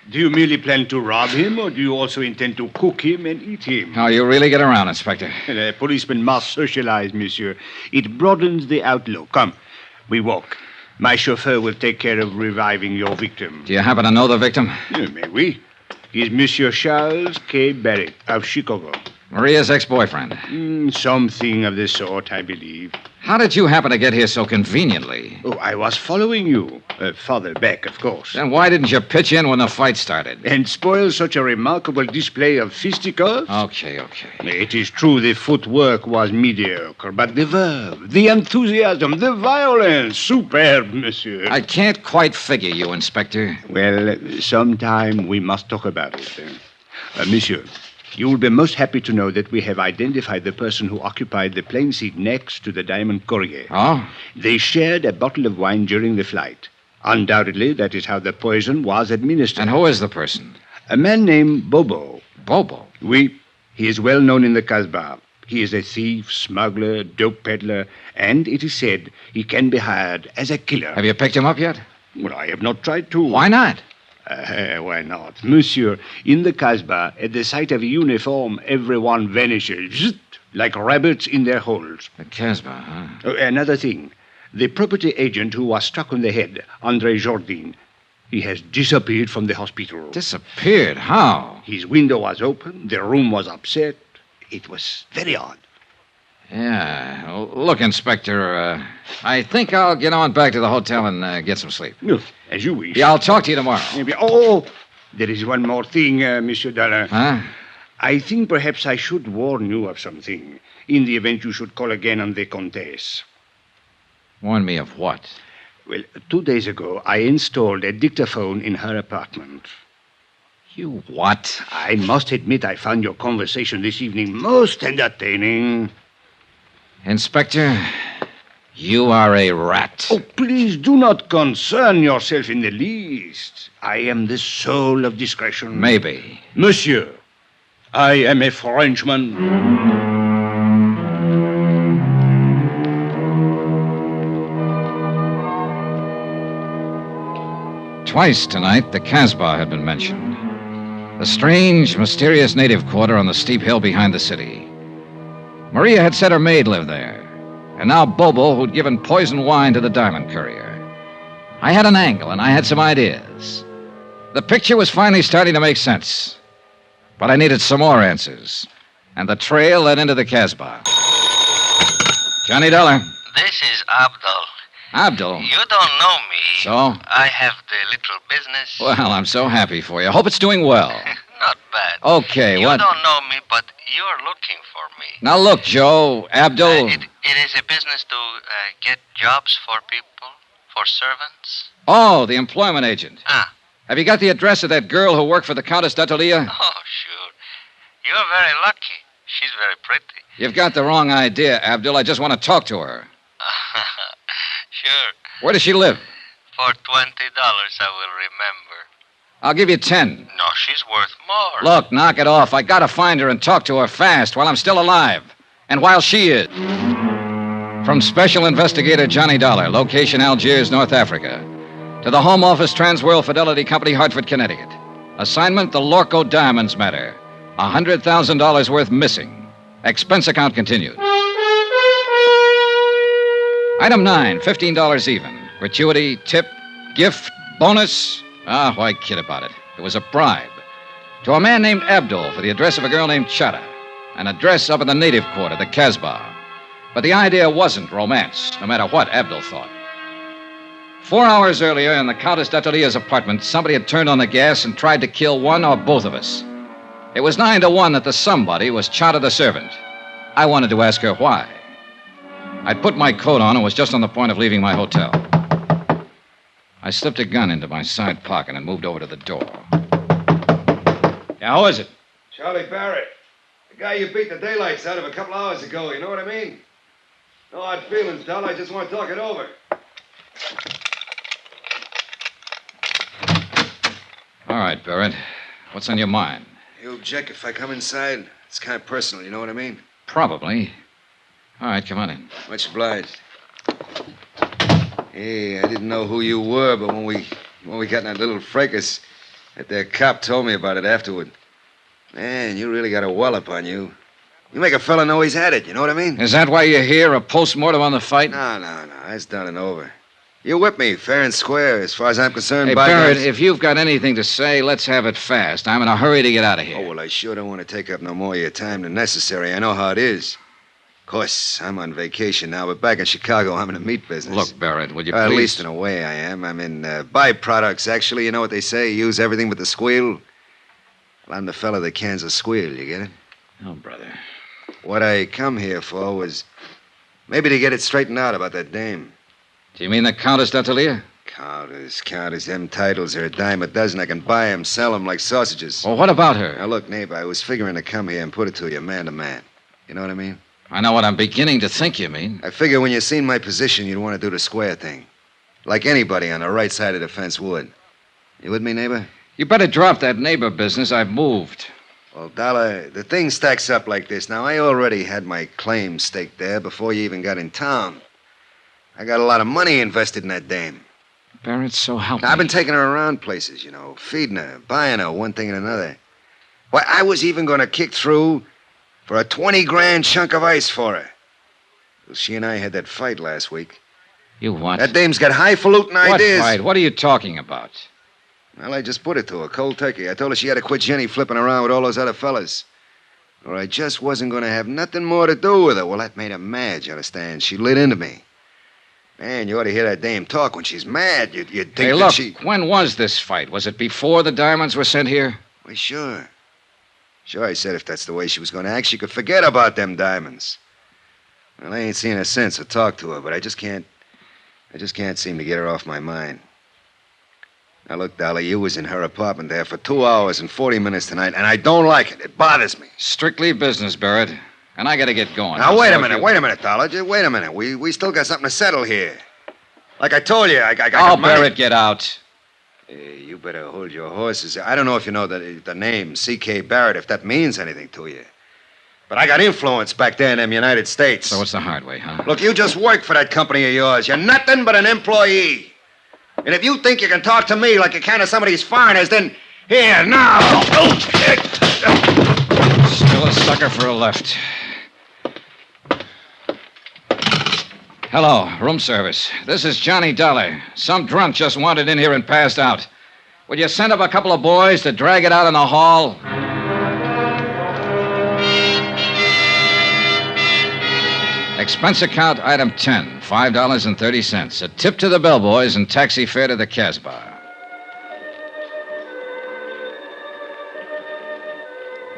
Do you merely plan to rob him, or do you also intend to cook him and eat him? Oh, you really get around, Inspector. A policeman must socialize, monsieur. It broadens the outlook. Come, we walk. My chauffeur will take care of reviving your victim. Do you happen to know the victim? Mais oui. He's Monsieur Charles K. Barrett of Chicago. Maria's ex-boyfriend. Something of the sort, I believe. How did you happen to get here so conveniently? Oh, I was following you. Farther back, of course. Then why didn't you pitch in when the fight started? And spoil such a remarkable display of fisticuffs? Okay. It is true the footwork was mediocre, but the verve, the enthusiasm, the violence, superb, monsieur. I can't quite figure you, Inspector. Well, sometime we must talk about it. Monsieur, You will be most happy to know that we have identified the person who occupied the plane seat next to the Diamond Courier. Oh? They shared a bottle of wine during the flight. Undoubtedly, that is how the poison was administered. And who is the person? A man named Bobo. Bobo. Oui, he is well known in the Casbah. He is a thief, smuggler, dope peddler, and it is said he can be hired as a killer. Have you picked him up yet? Well, I have not tried to. Why not? Why not? Monsieur, in the Casbah, at the sight of a uniform, everyone vanishes, zzzt, like rabbits in their holes. The Casbah, huh? Another thing. The property agent who was struck on the head, Andre Jourdain, he has disappeared from the hospital. Disappeared? How? His window was open, the room was upset. It was very odd. Yeah. Well, look, Inspector, I think I'll get on back to the hotel and get some sleep. No, as you wish. Yeah, I'll talk to you tomorrow. Maybe. Oh, there is one more thing, Monsieur Dollar. Huh? I think perhaps I should warn you of something in the event you should call again on the Comtesse. Warn me of what? Well, 2 days ago, I installed a dictaphone in her apartment. You what? I must admit I found your conversation this evening most entertaining. Inspector, you are a rat. Oh, please do not concern yourself in the least. I am the soul of discretion. Maybe. Monsieur, I am a Frenchman. Twice tonight, the Casbah had been mentioned. The strange, mysterious native quarter on the steep hill behind the city. Maria had said her maid lived there. And now Bobo, who'd given poison wine to the Diamond Courier. I had an angle, and I had some ideas. The picture was finally starting to make sense. But I needed some more answers. And the trail led into the Casbah. Johnny Dollar. This is Abdul. Abdul. You don't know me. So? I have the little business. Well, I'm so happy for you. Hope it's doing well. Not bad. Okay, You what? don't know me, but you're looking for me. Now look, Joe, Abdul. It is a business to get jobs for people, for servants. Oh, the employment agent. Ah. Have you got the address of that girl who worked for the Countess d'Attolia? Oh, sure. You're very lucky. She's very pretty. You've got the wrong idea, Abdul. I just want to talk to her. Sure. Where does she live? For $20, I will remember. I'll give you 10. No, she's worth more. Look, knock it off. I gotta find her and talk to her fast while I'm still alive. And while she is. From Special Investigator Johnny Dollar, location Algiers, North Africa, to the Home Office Transworld Fidelity Company, Hartford, Connecticut. Assignment, the Lorco Diamonds matter. $100,000 worth missing. Expense account continued. Item 9, $15 even. Gratuity, tip, gift, bonus. Why kid about it? It was a bribe. To a man named Abdul for the address of a girl named Chada. An address up in the native quarter, the Casbah. But the idea wasn't romance, no matter what Abdul thought. 4 hours earlier, in the Countess d'Attolia's apartment, somebody had turned on the gas and tried to kill one or both of us. It was 9 to 1 that the somebody was Chada the servant. I wanted to ask her why. I'd put my coat on and was just on the point of leaving my hotel. I slipped a gun into my side pocket and moved over to the door. Yeah, who is it? Charlie Barrett. The guy you beat the daylights out of a couple hours ago, you know what I mean? No hard feelings, Dal. I just want to talk it over. All right, Barrett. What's on your mind? You object if I come inside? It's kind of personal, you know what I mean? Probably. All right, come on in. Much obliged. Hey, I didn't know who you were, but when we got in that little fracas, that there cop told me about it afterward. Man, you really got a wallop on you. You make a fella know he's had it, you know what I mean? Is that why you're here, a post-mortem on the fight? No. That's done and over. You whipped me, fair and square, as far as I'm concerned. Hey, by Barrett, guys. if you've got anything to say, let's have it fast. I'm in a hurry to get out of here. Oh, well, I sure don't want to take up no more of your time than necessary. I know how it is. Of course, I'm on vacation now, but back in Chicago, I'm in the meat business. Look, Barrett, would you At please... least in a way I am. I'm in byproducts, actually. You know what they say? Use everything but the squeal. Well, I'm the fella that cans a squeal, you get it? Oh, brother. What I come here for was maybe to get it straightened out about that dame. Do you mean the Countess d'Attolia? Countess. Them titles are a dime a dozen. I can buy 'em, sell 'em like sausages. Well, what about her? Now, look, neighbor, I was figuring to come here and put it to you man to man. You know what I mean? I know what I'm beginning to think you mean. I figure when you seen my position, you'd want to do the square thing. Like anybody on the right side of the fence would. You with me, neighbor? You better drop that neighbor business. I've moved. Well, Dollar, the thing stacks up like this. Now, I already had my claim staked there before you even got in town. I got a lot of money invested in that dame. Barrett, so help me. Now, I've been taking her around places, feeding her, buying her, one thing and another. Why, I was even going to kick through for a 20-grand chunk of ice for her. Well, she and I had that fight last week. You what? That dame's got highfalutin ideas. What fight? What are you talking about? Well, I just put it to her, cold turkey. I told her she had to quit Jenny flipping around with all those other fellas. Or I just wasn't going to have nothing more to do with her. Well, that made her mad, you understand? She lit into me. Man, you ought to hear that dame talk when she's mad. You'd think Hey, that look, she... when was this fight? Was it before the diamonds were sent here? Why, sure. Sure, I said if that's the way she was going to act, she could forget about them diamonds. Well, I ain't seen her since or talked to her, but I just can't seem to get her off my mind. Now, look, Dolly, you was in her apartment there for 2 hours and 40 minutes tonight, and I don't like it. It bothers me. Strictly business, Barrett. And I gotta get going. Now, wait a minute, Dollar. Dollar. Wait a minute. We still got something to settle here. Like I told you, I got money. Barrett, get out. You better hold your horses. I don't know if you know the name C.K. Barrett, if that means anything to you. But I got influence back there in them United States. So it's the hard way, huh? Look, you just work for that company of yours. You're nothing but an employee. And if you think you can talk to me like you can to some of these foreigners, then here, now. Still a sucker for a left. Hello, room service. This is Johnny Dollar. Some drunk just wandered in here and passed out. Would you send up a couple of boys to drag it out in the hall? Expense account item 10, $5.30. A tip to the bellboys and taxi fare to the Casbah.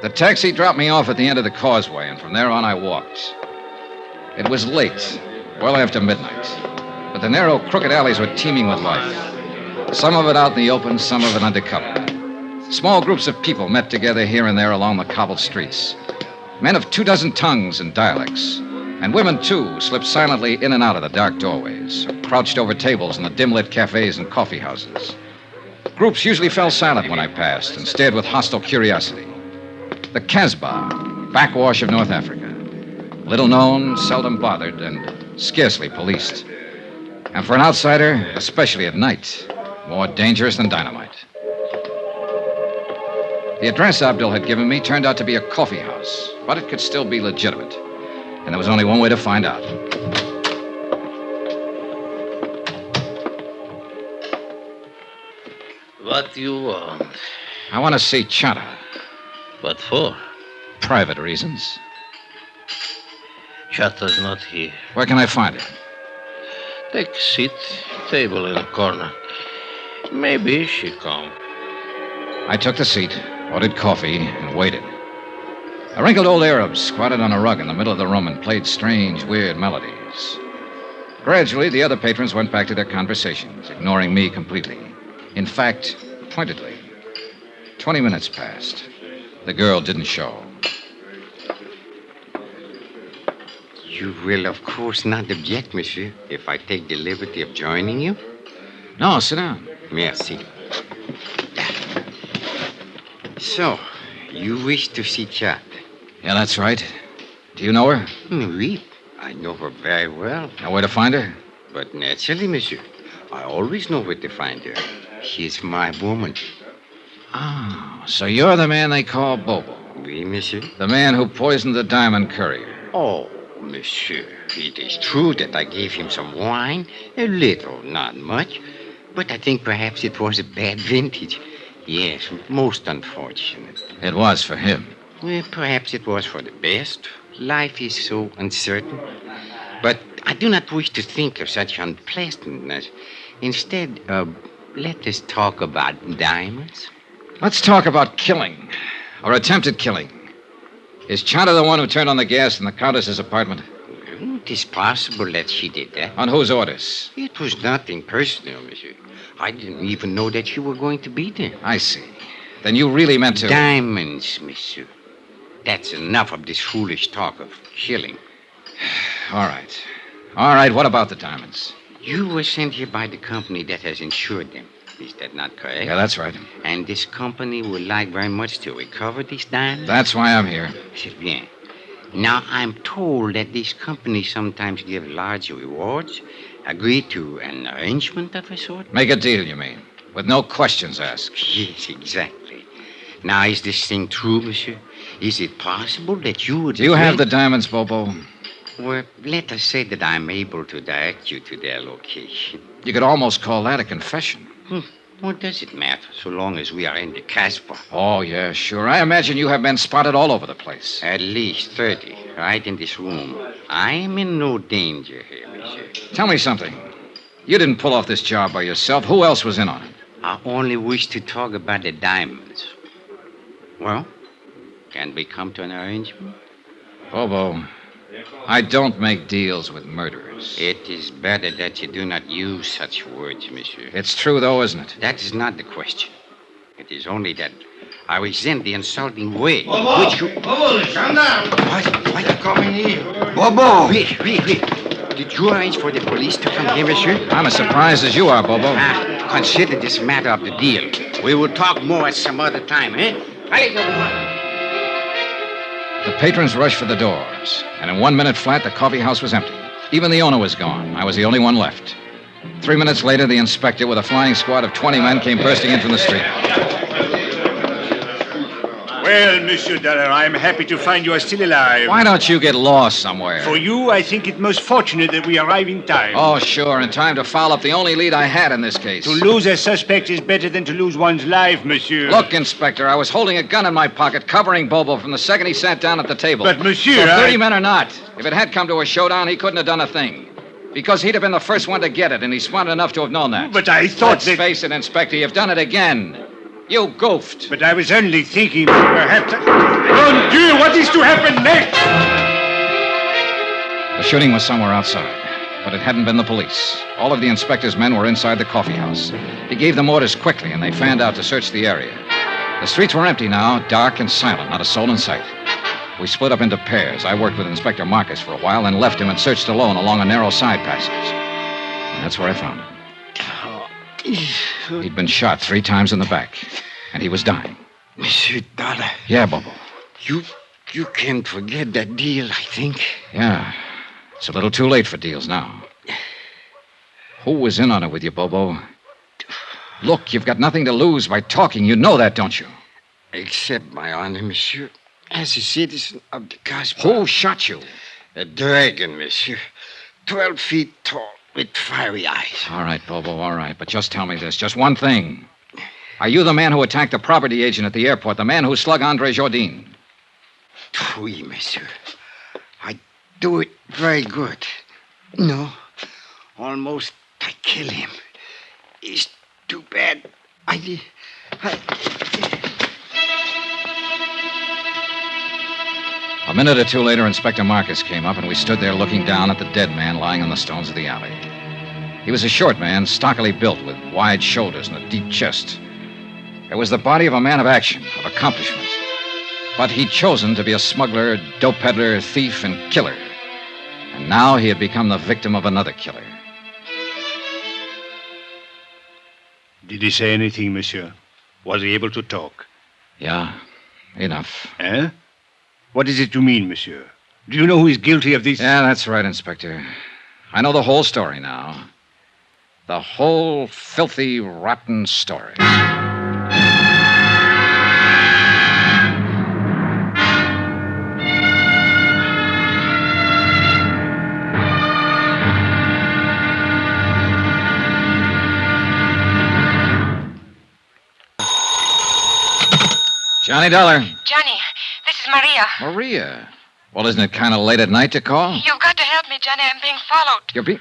The taxi dropped me off at the end of the causeway, and from there on I walked. It was late, well after midnight, but the narrow, crooked alleys were teeming with life. Some of it out in the open, some of it under cover. Small groups of people met together here and there along the cobbled streets. Men of 24 tongues and dialects. And women, too, slipped silently in and out of the dark doorways, or crouched over tables in the dim-lit cafes and coffee houses. Groups usually fell silent when I passed and stared with hostile curiosity. The Casbah, backwash of North Africa. Little known, seldom bothered, and scarcely policed. And for an outsider, especially at night, more dangerous than dynamite. The address Abdul had given me turned out to be a coffee house, but it could still be legitimate. And there was only one way to find out. What do you want? I want to see Chata. What for? Private reasons. Chata's not here. Where can I find her? Take a seat. Table in the corner. Maybe she come. I took the seat, ordered coffee, and waited. A wrinkled old Arab squatted on a rug in the middle of the room and played strange, weird melodies. Gradually, the other patrons went back to their conversations, ignoring me completely. In fact, pointedly. 20 minutes passed. The girl didn't show. You will, of course, not object, monsieur, if I take the liberty of joining you? No, sit down. Merci. So, you wish to see Chat? Yeah, that's right. Do you know her? Oui, I know her very well. Know where to find her? But naturally, monsieur. I always know where to find her. She's my woman. Oh, so you're the man they call Bobo. Oui, monsieur. The man who poisoned the diamond courier. Oh, monsieur, it is true that I gave him some wine. A little, not much. But I think perhaps it was a bad vintage. Yes, most unfortunate. It was for him. Well, perhaps it was for the best. Life is so uncertain. But I do not wish to think of such unpleasantness. Instead, let us talk about diamonds. Let's talk about killing, or attempted killing. Is Chata the one who turned on the gas in the Countess's apartment? it is possible that she did that. On whose orders? It was nothing personal, monsieur. I didn't even know that you were going to be there. I see. Then you really meant to... Diamonds, monsieur. That's enough of this foolish talk of killing. All right. All right, what about the diamonds? You were sent here by the company that has insured them. Is that not correct? Yeah, that's right. And this company would like very much to recover these diamonds? That's why I'm here. C'est bien. Now, I'm told that these companies sometimes give large rewards. Agree to an arrangement of a sort? Make a deal, you mean? With no questions asked. Yes, exactly. Now, is this thing true, monsieur? Is it possible that you would... Do you have the diamonds, Bobo? Well, let us say that I'm able to direct you to their location. You could almost call that a confession. What does it matter, so long as we are in the Casbah? Oh, yeah, sure. I imagine you have been spotted all over the place. At least 30, right in this room. I am in no danger here, monsieur. Tell me something. You didn't pull off this job by yourself. Who else was in on it? I only wish to talk about the diamonds. Well, can we come to an arrangement? Bobo, I don't make deals with murderers. It is better that you do not use such words, monsieur. It's true, though, isn't it? That is not the question. It is only that I resent the insulting way in Bobo! which you... Bobo, gendarme! Why you coming here? Bobo! Wait. Did you arrange for the police to come here, monsieur? I'm as surprised as you are, Bobo. Consider this matter of the deal. We will talk more at some other time, eh? Allez, The patrons rushed for the doors, and in 1 minute flat, the coffee house was empty. Even the owner was gone. I was the only one left. 3 minutes later, the inspector, with a flying squad of 20 men, came bursting in from the street. Well, Monsieur Dollar, I'm happy to find you are still alive. Why don't you get lost somewhere? For you, I think it most fortunate that we arrive in time. Oh, sure, in time to foul up the only lead I had in this case. To lose a suspect is better than to lose one's life, monsieur. Look, Inspector, I was holding a gun in my pocket, covering Bobo from the second he sat down at the table. But, monsieur, So 30 men or not, if it had come to a showdown, he couldn't have done a thing. Because he'd have been the first one to get it, and he's smart enough to have known that. But I thought Let's that... face it, Inspector, you've done it again. You goofed. But I was only thinking perhaps... Mon Dieu, what is to happen next? The shooting was somewhere outside, but it hadn't been the police. All of the inspector's men were inside the coffee house. He gave them orders quickly, and they fanned out to search the area. The streets were empty now, dark and silent, not a soul in sight. We split up into pairs. I worked with Inspector Marcus for a while, then left him and searched alone along a narrow side passage. And that's where I found him. He'd been shot 3 times in the back, and he was dying. Monsieur Dollar. Yeah, Bobo. You can't forget that deal, I think. Yeah. It's a little too late for deals now. Who was in on it with you, Bobo? Look, you've got nothing to lose by talking. You know that, don't you? Accept my honor, monsieur. As a citizen of the Casbah. Who shot you? A dragon, monsieur. 12 feet tall, with fiery eyes. All right, Bobo, all right. But just tell me this. Just one thing. Are you the man who attacked the property agent at the airport? The man who slugged Andre Jourdain? Oui, monsieur. I do it very good. No. Almost I kill him. It's too bad. A minute or two later, Inspector Marcus came up, and we stood there looking down at the dead man lying on the stones of the alley. He was a short man, stockily built, with wide shoulders and a deep chest. It was the body of a man of action, of accomplishment. But he'd chosen to be a smuggler, dope peddler, thief, and killer. And now he had become the victim of another killer. Did he say anything, monsieur? Was he able to talk? Yeah, enough. Eh? What is it you mean, monsieur? Do you know who is guilty of this? Yeah, that's right, Inspector. I know the whole story now. The whole filthy, rotten story. Johnny Dollar. Johnny, this is Maria. Maria? Well, isn't it kind of late at night to call? You've got to help me, Johnny. I'm being followed. You're being...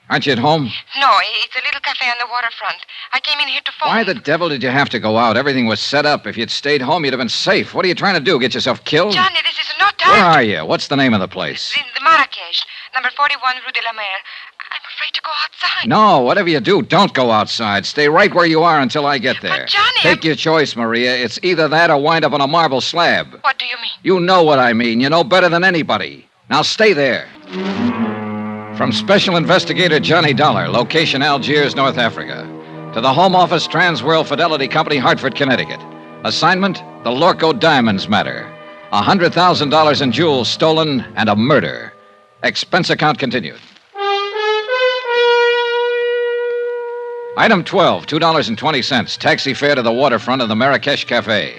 Aren't you at home? No, it's a little cafe on the waterfront. I came in here to phone. Why the devil did you have to go out? Everything was set up. If you'd stayed home, you'd have been safe. What are you trying to do, get yourself killed? Johnny, this is no time. Where are you? What's the name of the place? The Marrakesh, number 41 Rue de la Mer. I'm afraid to go outside. No, whatever you do, don't go outside. Stay right where you are until I get there. But, Johnny, Take your choice, Maria. It's either that or wind up on a marble slab. What do you mean? You know what I mean. You know better than anybody. Now stay there. From Special Investigator Johnny Dollar, location Algiers, North Africa, to the Home Office Transworld Fidelity Company, Hartford, Connecticut. Assignment, the Lorco Diamonds matter. $100,000 in jewels stolen and a murder. Expense account continued. Item 12, $2.20, taxi fare to the waterfront of the Marrakesh Cafe.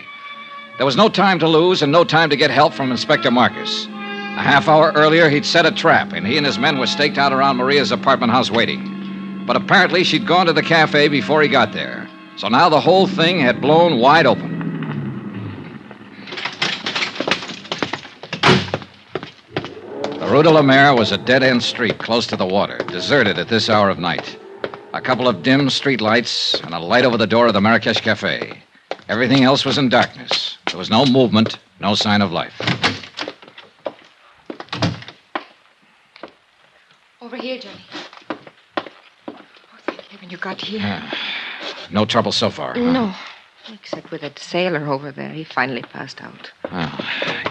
There was no time to lose and no time to get help from Inspector Marcus. A half hour earlier, he'd set a trap, and he and his men were staked out around Maria's apartment house waiting. But apparently, she'd gone to the cafe before he got there. So now the whole thing had blown wide open. The Rue de la Mer was a dead-end street close to the water, deserted at this hour of night. A couple of dim street lights and a light over the door of the Marrakesh Cafe. Everything else was in darkness. There was no movement, no sign of life. Over here, Johnny. Oh, thank heaven you got here. No trouble so far. Huh? No. Except with that sailor over there. He finally passed out. Oh,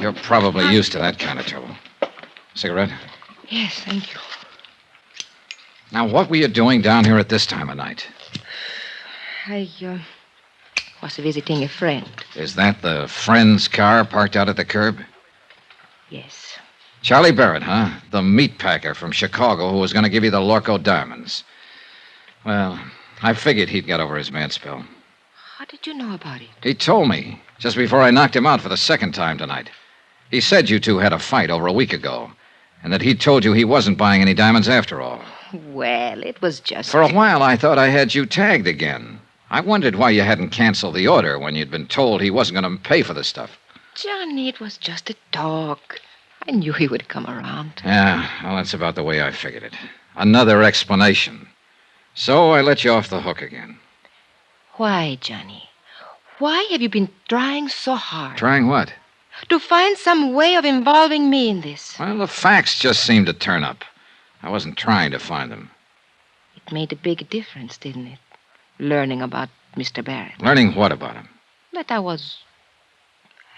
you're probably used to that kind of trouble. Cigarette? Yes, thank you. Now, what were you doing down here at this time of night? I was visiting a friend. Is that the friend's car parked out at the curb? Yes. Charlie Barrett, huh? The meat packer from Chicago who was going to give you the Lorco diamonds. Well, I figured he'd got over his mad spell. How did you know about it? He told me just before I knocked him out for the second time tonight. He said you two had a fight over a week ago, and that he told you he wasn't buying any diamonds after all. Well, it was just... For a while, I thought I had you tagged again. I wondered why you hadn't canceled the order when you'd been told he wasn't going to pay for the stuff. Johnny, it was just a talk. I knew he would come around. Yeah, well, that's about the way I figured it. Another explanation. So I let you off the hook again. Why, Johnny? Why have you been trying so hard? Trying what? To find some way of involving me in this. Well, the facts just seemed to turn up. I wasn't trying to find them. It made a big difference, didn't it? Learning about Mr. Barrett. Learning what about him? That I was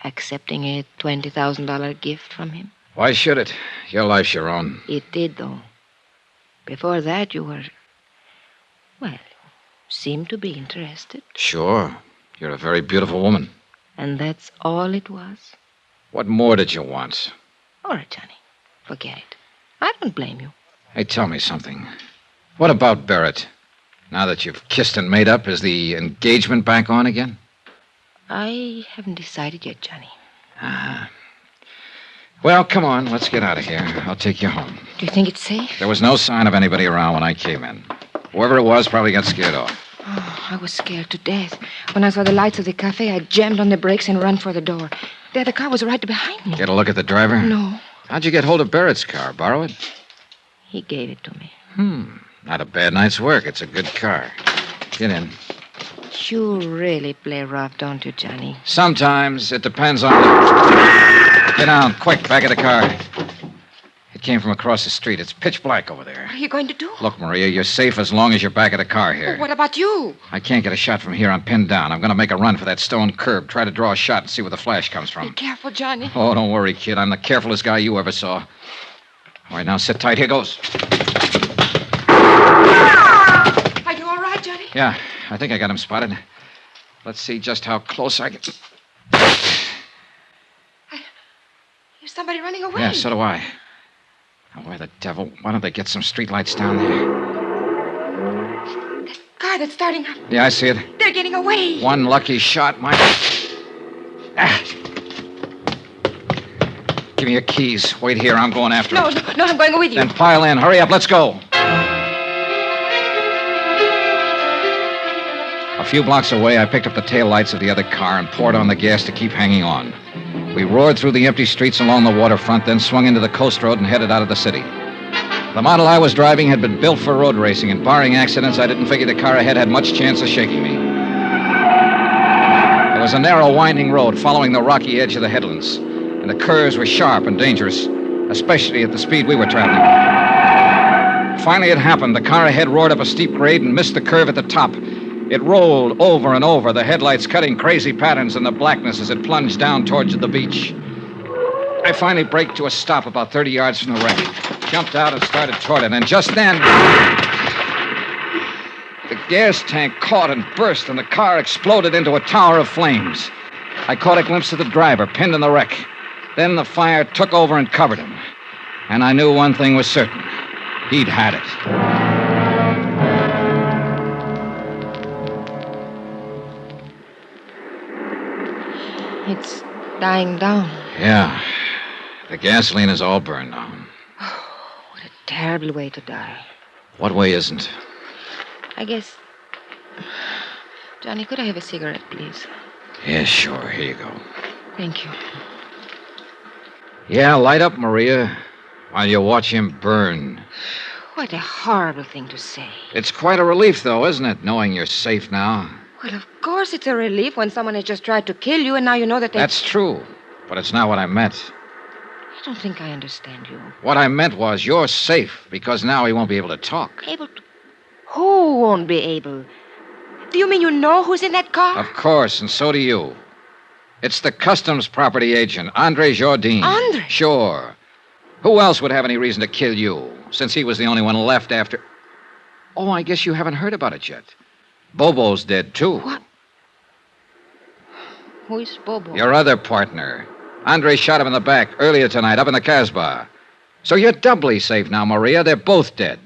accepting a $20,000 gift from him. Why should it? Your life's your own. It did, though. Before that, you were... Well, seemed to be interested. Sure. You're a very beautiful woman. And that's all it was? What more did you want? All right, Johnny. Forget it. I don't blame you. Hey, tell me something. What about Barrett? Now that you've kissed and made up, is the engagement back on again? I haven't decided yet, Johnny. Well, come on. Let's get out of here. I'll take you home. Do you think it's safe? There was no sign of anybody around when I came in. Whoever it was probably got scared off. Oh, I was scared to death. When I saw the lights of the cafe, I jammed on the brakes and ran for the door. The other car was right behind me. Get a look at the driver? No. How'd you get hold of Barrett's car? Borrow it? He gave it to me. Not a bad night's work. It's a good car. Get in. You really play rough, don't you, Johnny? Sometimes. It depends on the... Get down, quick, back of the car. It came from across the street. It's pitch black over there. What are you going to do? Look, Maria, you're safe as long as you're back of the car here. Well, what about you? I can't get a shot from here. I'm pinned down. I'm going to make a run for that stone curb. Try to draw a shot and see where the flash comes from. Be careful, Johnny. Oh, don't worry, kid. I'm the carefulest guy you ever saw. All right, now sit tight. Here goes. Are you all right, Johnny? Yeah, I think I got him spotted. Let's see just how close I can... There's somebody running away. Yeah, so do I. Now, where the devil? Why don't they get some streetlights down there? That car that's starting up. Yeah, I see it. They're getting away. One lucky shot, my... Give me your keys. Wait here. I'm going after No, him. I'm going with you. Then pile in. Hurry up. Let's go. A few blocks away, I picked up the taillights of the other car and poured on the gas to keep hanging on. We roared through the empty streets along the waterfront, then swung into the coast road and headed out of the city. The model I was driving had been built for road racing, and barring accidents, I didn't figure the car ahead had much chance of shaking me. It was a narrow, winding road following the rocky edge of the headlands, and the curves were sharp and dangerous, especially at the speed we were traveling. Finally, it happened. The car ahead roared up a steep grade and missed the curve at the top. It rolled over and over, the headlights cutting crazy patterns in the blackness as it plunged down towards the beach. I finally braked to a stop about 30 yards from the wreck, jumped out and started toward it, and just then, the gas tank caught and burst, and the car exploded into a tower of flames. I caught a glimpse of the driver, pinned in the wreck. Then the fire took over and covered him. And I knew one thing was certain. He'd had it. It's dying down. Yeah. The gasoline is all burned now. What a terrible way to die. What way isn't? I guess... Johnny, could I have a cigarette, please? Yeah, sure. Here you go. Thank you. Yeah, light up, Maria, while you watch him burn. What a horrible thing to say. It's quite a relief, though, isn't it, knowing you're safe now? Well, of course it's a relief when someone has just tried to kill you and now you know that they... That's true, but it's not what I meant. I don't think I understand you. What I meant was you're safe because now he won't be able to talk. Able to... Who won't be able? Do you mean you know who's in that car? Of course, and so do you. It's the customs property agent, Andre Jourdain. Andre? Sure. Who else would have any reason to kill you, since he was the only one left after... Oh, I guess you haven't heard about it yet. Bobo's dead, too. What? Who is Bobo? Your other partner. Andre shot him in the back earlier tonight up in the Casbah. So you're doubly safe now, Maria. They're both dead.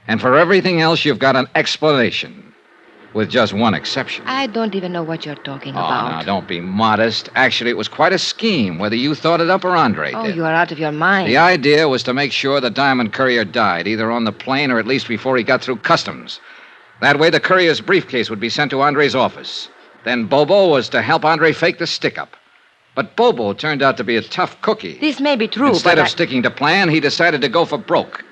And for everything else, you've got an explanation. With just one exception. I don't even know what you're talking Oh, about. now, don't be modest. Actually, it was quite a scheme, whether you thought it up or Andre Oh, did. you are out of your mind. The idea was to make sure the diamond courier died, either on the plane or at least before he got through customs. That way, the courier's briefcase would be sent to Andre's office. Then Bobo was to help Andre fake the stick-up. But Bobo turned out to be a tough cookie. This may be true, Instead but of sticking to plan, he decided to go for broke.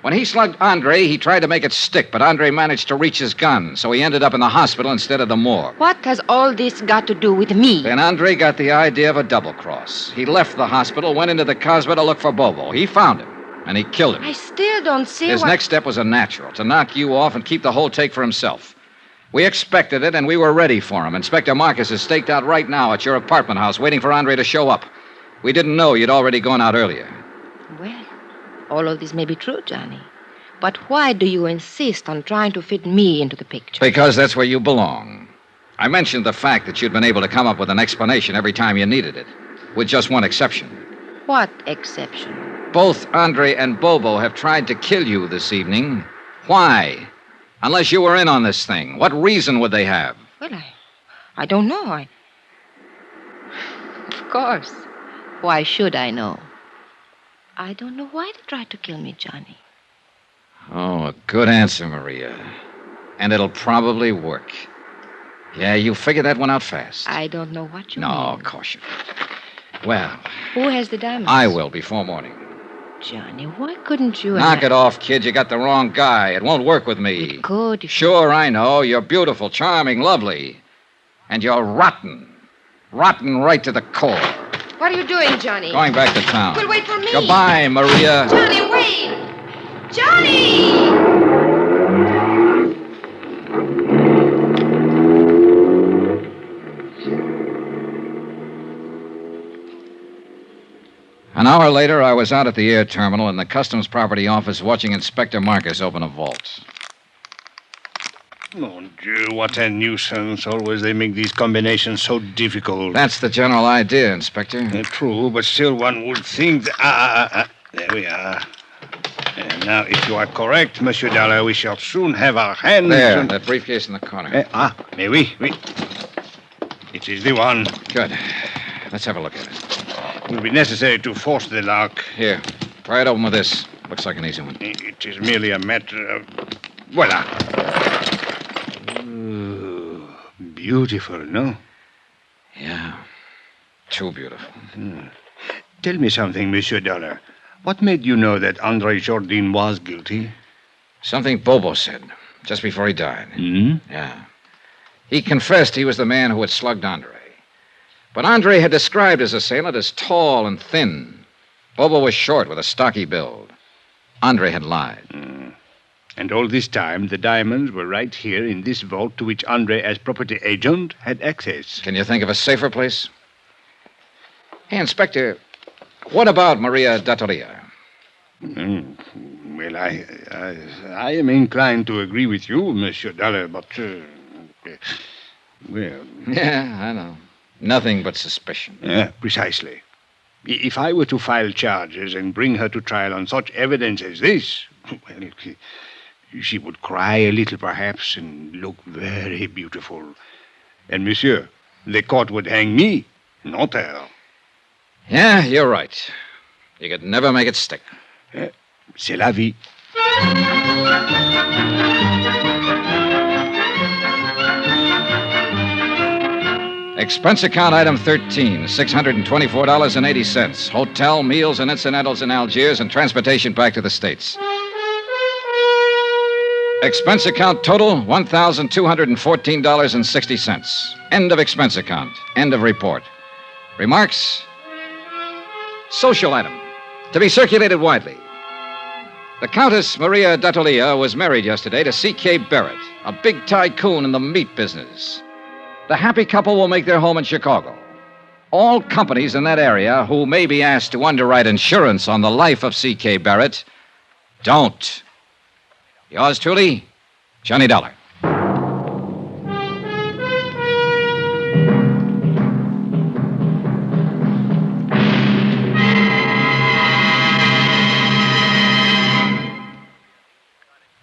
When he slugged Andre, he tried to make it stick, but Andre managed to reach his gun, so he ended up in the hospital instead of the morgue. What has all this got to do with me? Then Andre got the idea of a double cross. He left the hospital, went into the Casbah to look for Bobo. He found him, and he killed him. I still don't see His next step was a natural, to knock you off and keep the whole take for himself. We expected it, and we were ready for him. Inspector Marcus is staked out right now at your apartment house, waiting for Andre to show up. We didn't know you'd already gone out earlier. Well, all of this may be true, Johnny. But why do you insist on trying to fit me into the picture? Because that's where you belong. I mentioned the fact that you'd been able to come up with an explanation every time you needed it, with just one exception. What exception? Both Andre and Bobo have tried to kill you this evening. Why? Unless you were in on this thing. What reason would they have? Well, I don't know. Of course. Why should I know? I don't know why they tried to kill me, Johnny. Oh, a good answer, Maria. And it'll probably work. Yeah, you figured that one out fast. I don't know what you mean. No, of course you don't. Well, Who has the diamonds? I will before morning. Johnny, why couldn't you... Knock it off, kid. You got the wrong guy. It won't work with me. It could. Sure, I know. You're beautiful, charming, lovely. And you're rotten. Rotten right to the core. What are you doing, Johnny? Going back to town. Well, wait for me. Goodbye, Maria. Johnny, wait! Johnny! An hour later, I was out at the air terminal in the customs property office watching Inspector Marcus open a vault. Mon Dieu, what a nuisance. Always they make these combinations so difficult. That's the general idea, Inspector. True, but still one would think... There we are. And now, if you are correct, Monsieur Dollar, we shall soon have our hands... There, that briefcase in the corner. Mais oui. It is the one. Good. Let's have a look at it. It will be necessary to force the lock. Here, pry it open with this. Looks like an easy one. It is merely a matter of... Voila. Ooh, beautiful, no? Yeah. Too beautiful. Tell me something, Monsieur Dollar. What made you know that Andre Jourdain was guilty? Something Bobo said just before he died. Hmm? Yeah. He confessed he was the man who had slugged Andre. But Andre had described his assailant as tall and thin. Bobo was short with a stocky build. Andre had lied. And all this time, the diamonds were right here in this vault to which Andre, as property agent, had access. Can you think of a safer place? Hey, Inspector, what about Maria D'Attolia? Well, I am inclined to agree with you, Monsieur Dollar, but, well... Yeah, I know. Nothing but suspicion. Yeah, precisely. If I were to file charges and bring her to trial on such evidence as this, well, she would cry a little, perhaps, and look very beautiful. And, monsieur, the court would hang me, not her. Yeah, you're right. You could never make it stick. C'est la vie. Expense account item 13, $624.80. Hotel, meals, and incidentals in Algiers and transportation back to the States. Expense account total, $1,214.60. End of expense account. End of report. Remarks? Social item. To be circulated widely. The Countess Maria D'Attolia was married yesterday to C.K. Barrett, a big tycoon in the meat business. The happy couple will make their home in Chicago. All companies in that area who may be asked to underwrite insurance on the life of C.K. Barrett don't. Yours truly, Johnny Dollar.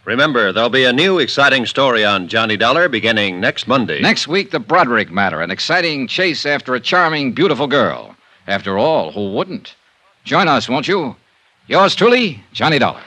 Remember, there'll be a new exciting story on Johnny Dollar beginning next Monday. Next week, the Broderick matter, an exciting chase after a charming, beautiful girl. After all, who wouldn't? Join us, won't you? Yours truly, Johnny Dollar.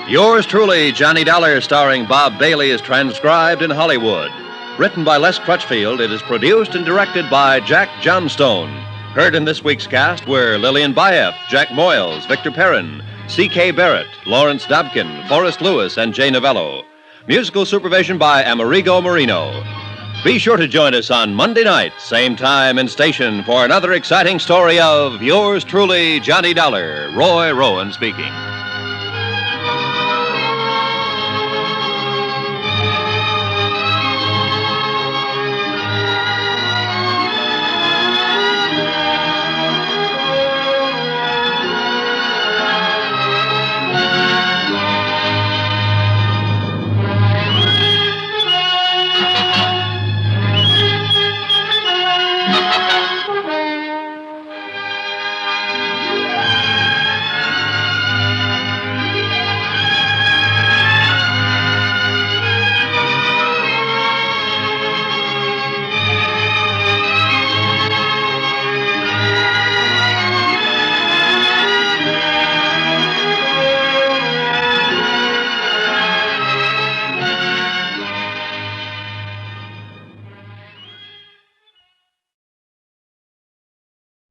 Yours truly, Johnny Dollar, starring Bob Bailey, is transcribed in Hollywood. Written by Les Crutchfield, it is produced and directed by Jack Johnstone. Heard in this week's cast were Lillian Bayef, Jack Moyles, Victor Perrin, C.K. Barrett, Lawrence Dobkin, Forrest Lewis, and Jay Novello. Musical supervision by Amerigo Marino. Be sure to join us on Monday night, same time and station, for another exciting story of Yours truly, Johnny Dollar. Roy Rowan speaking.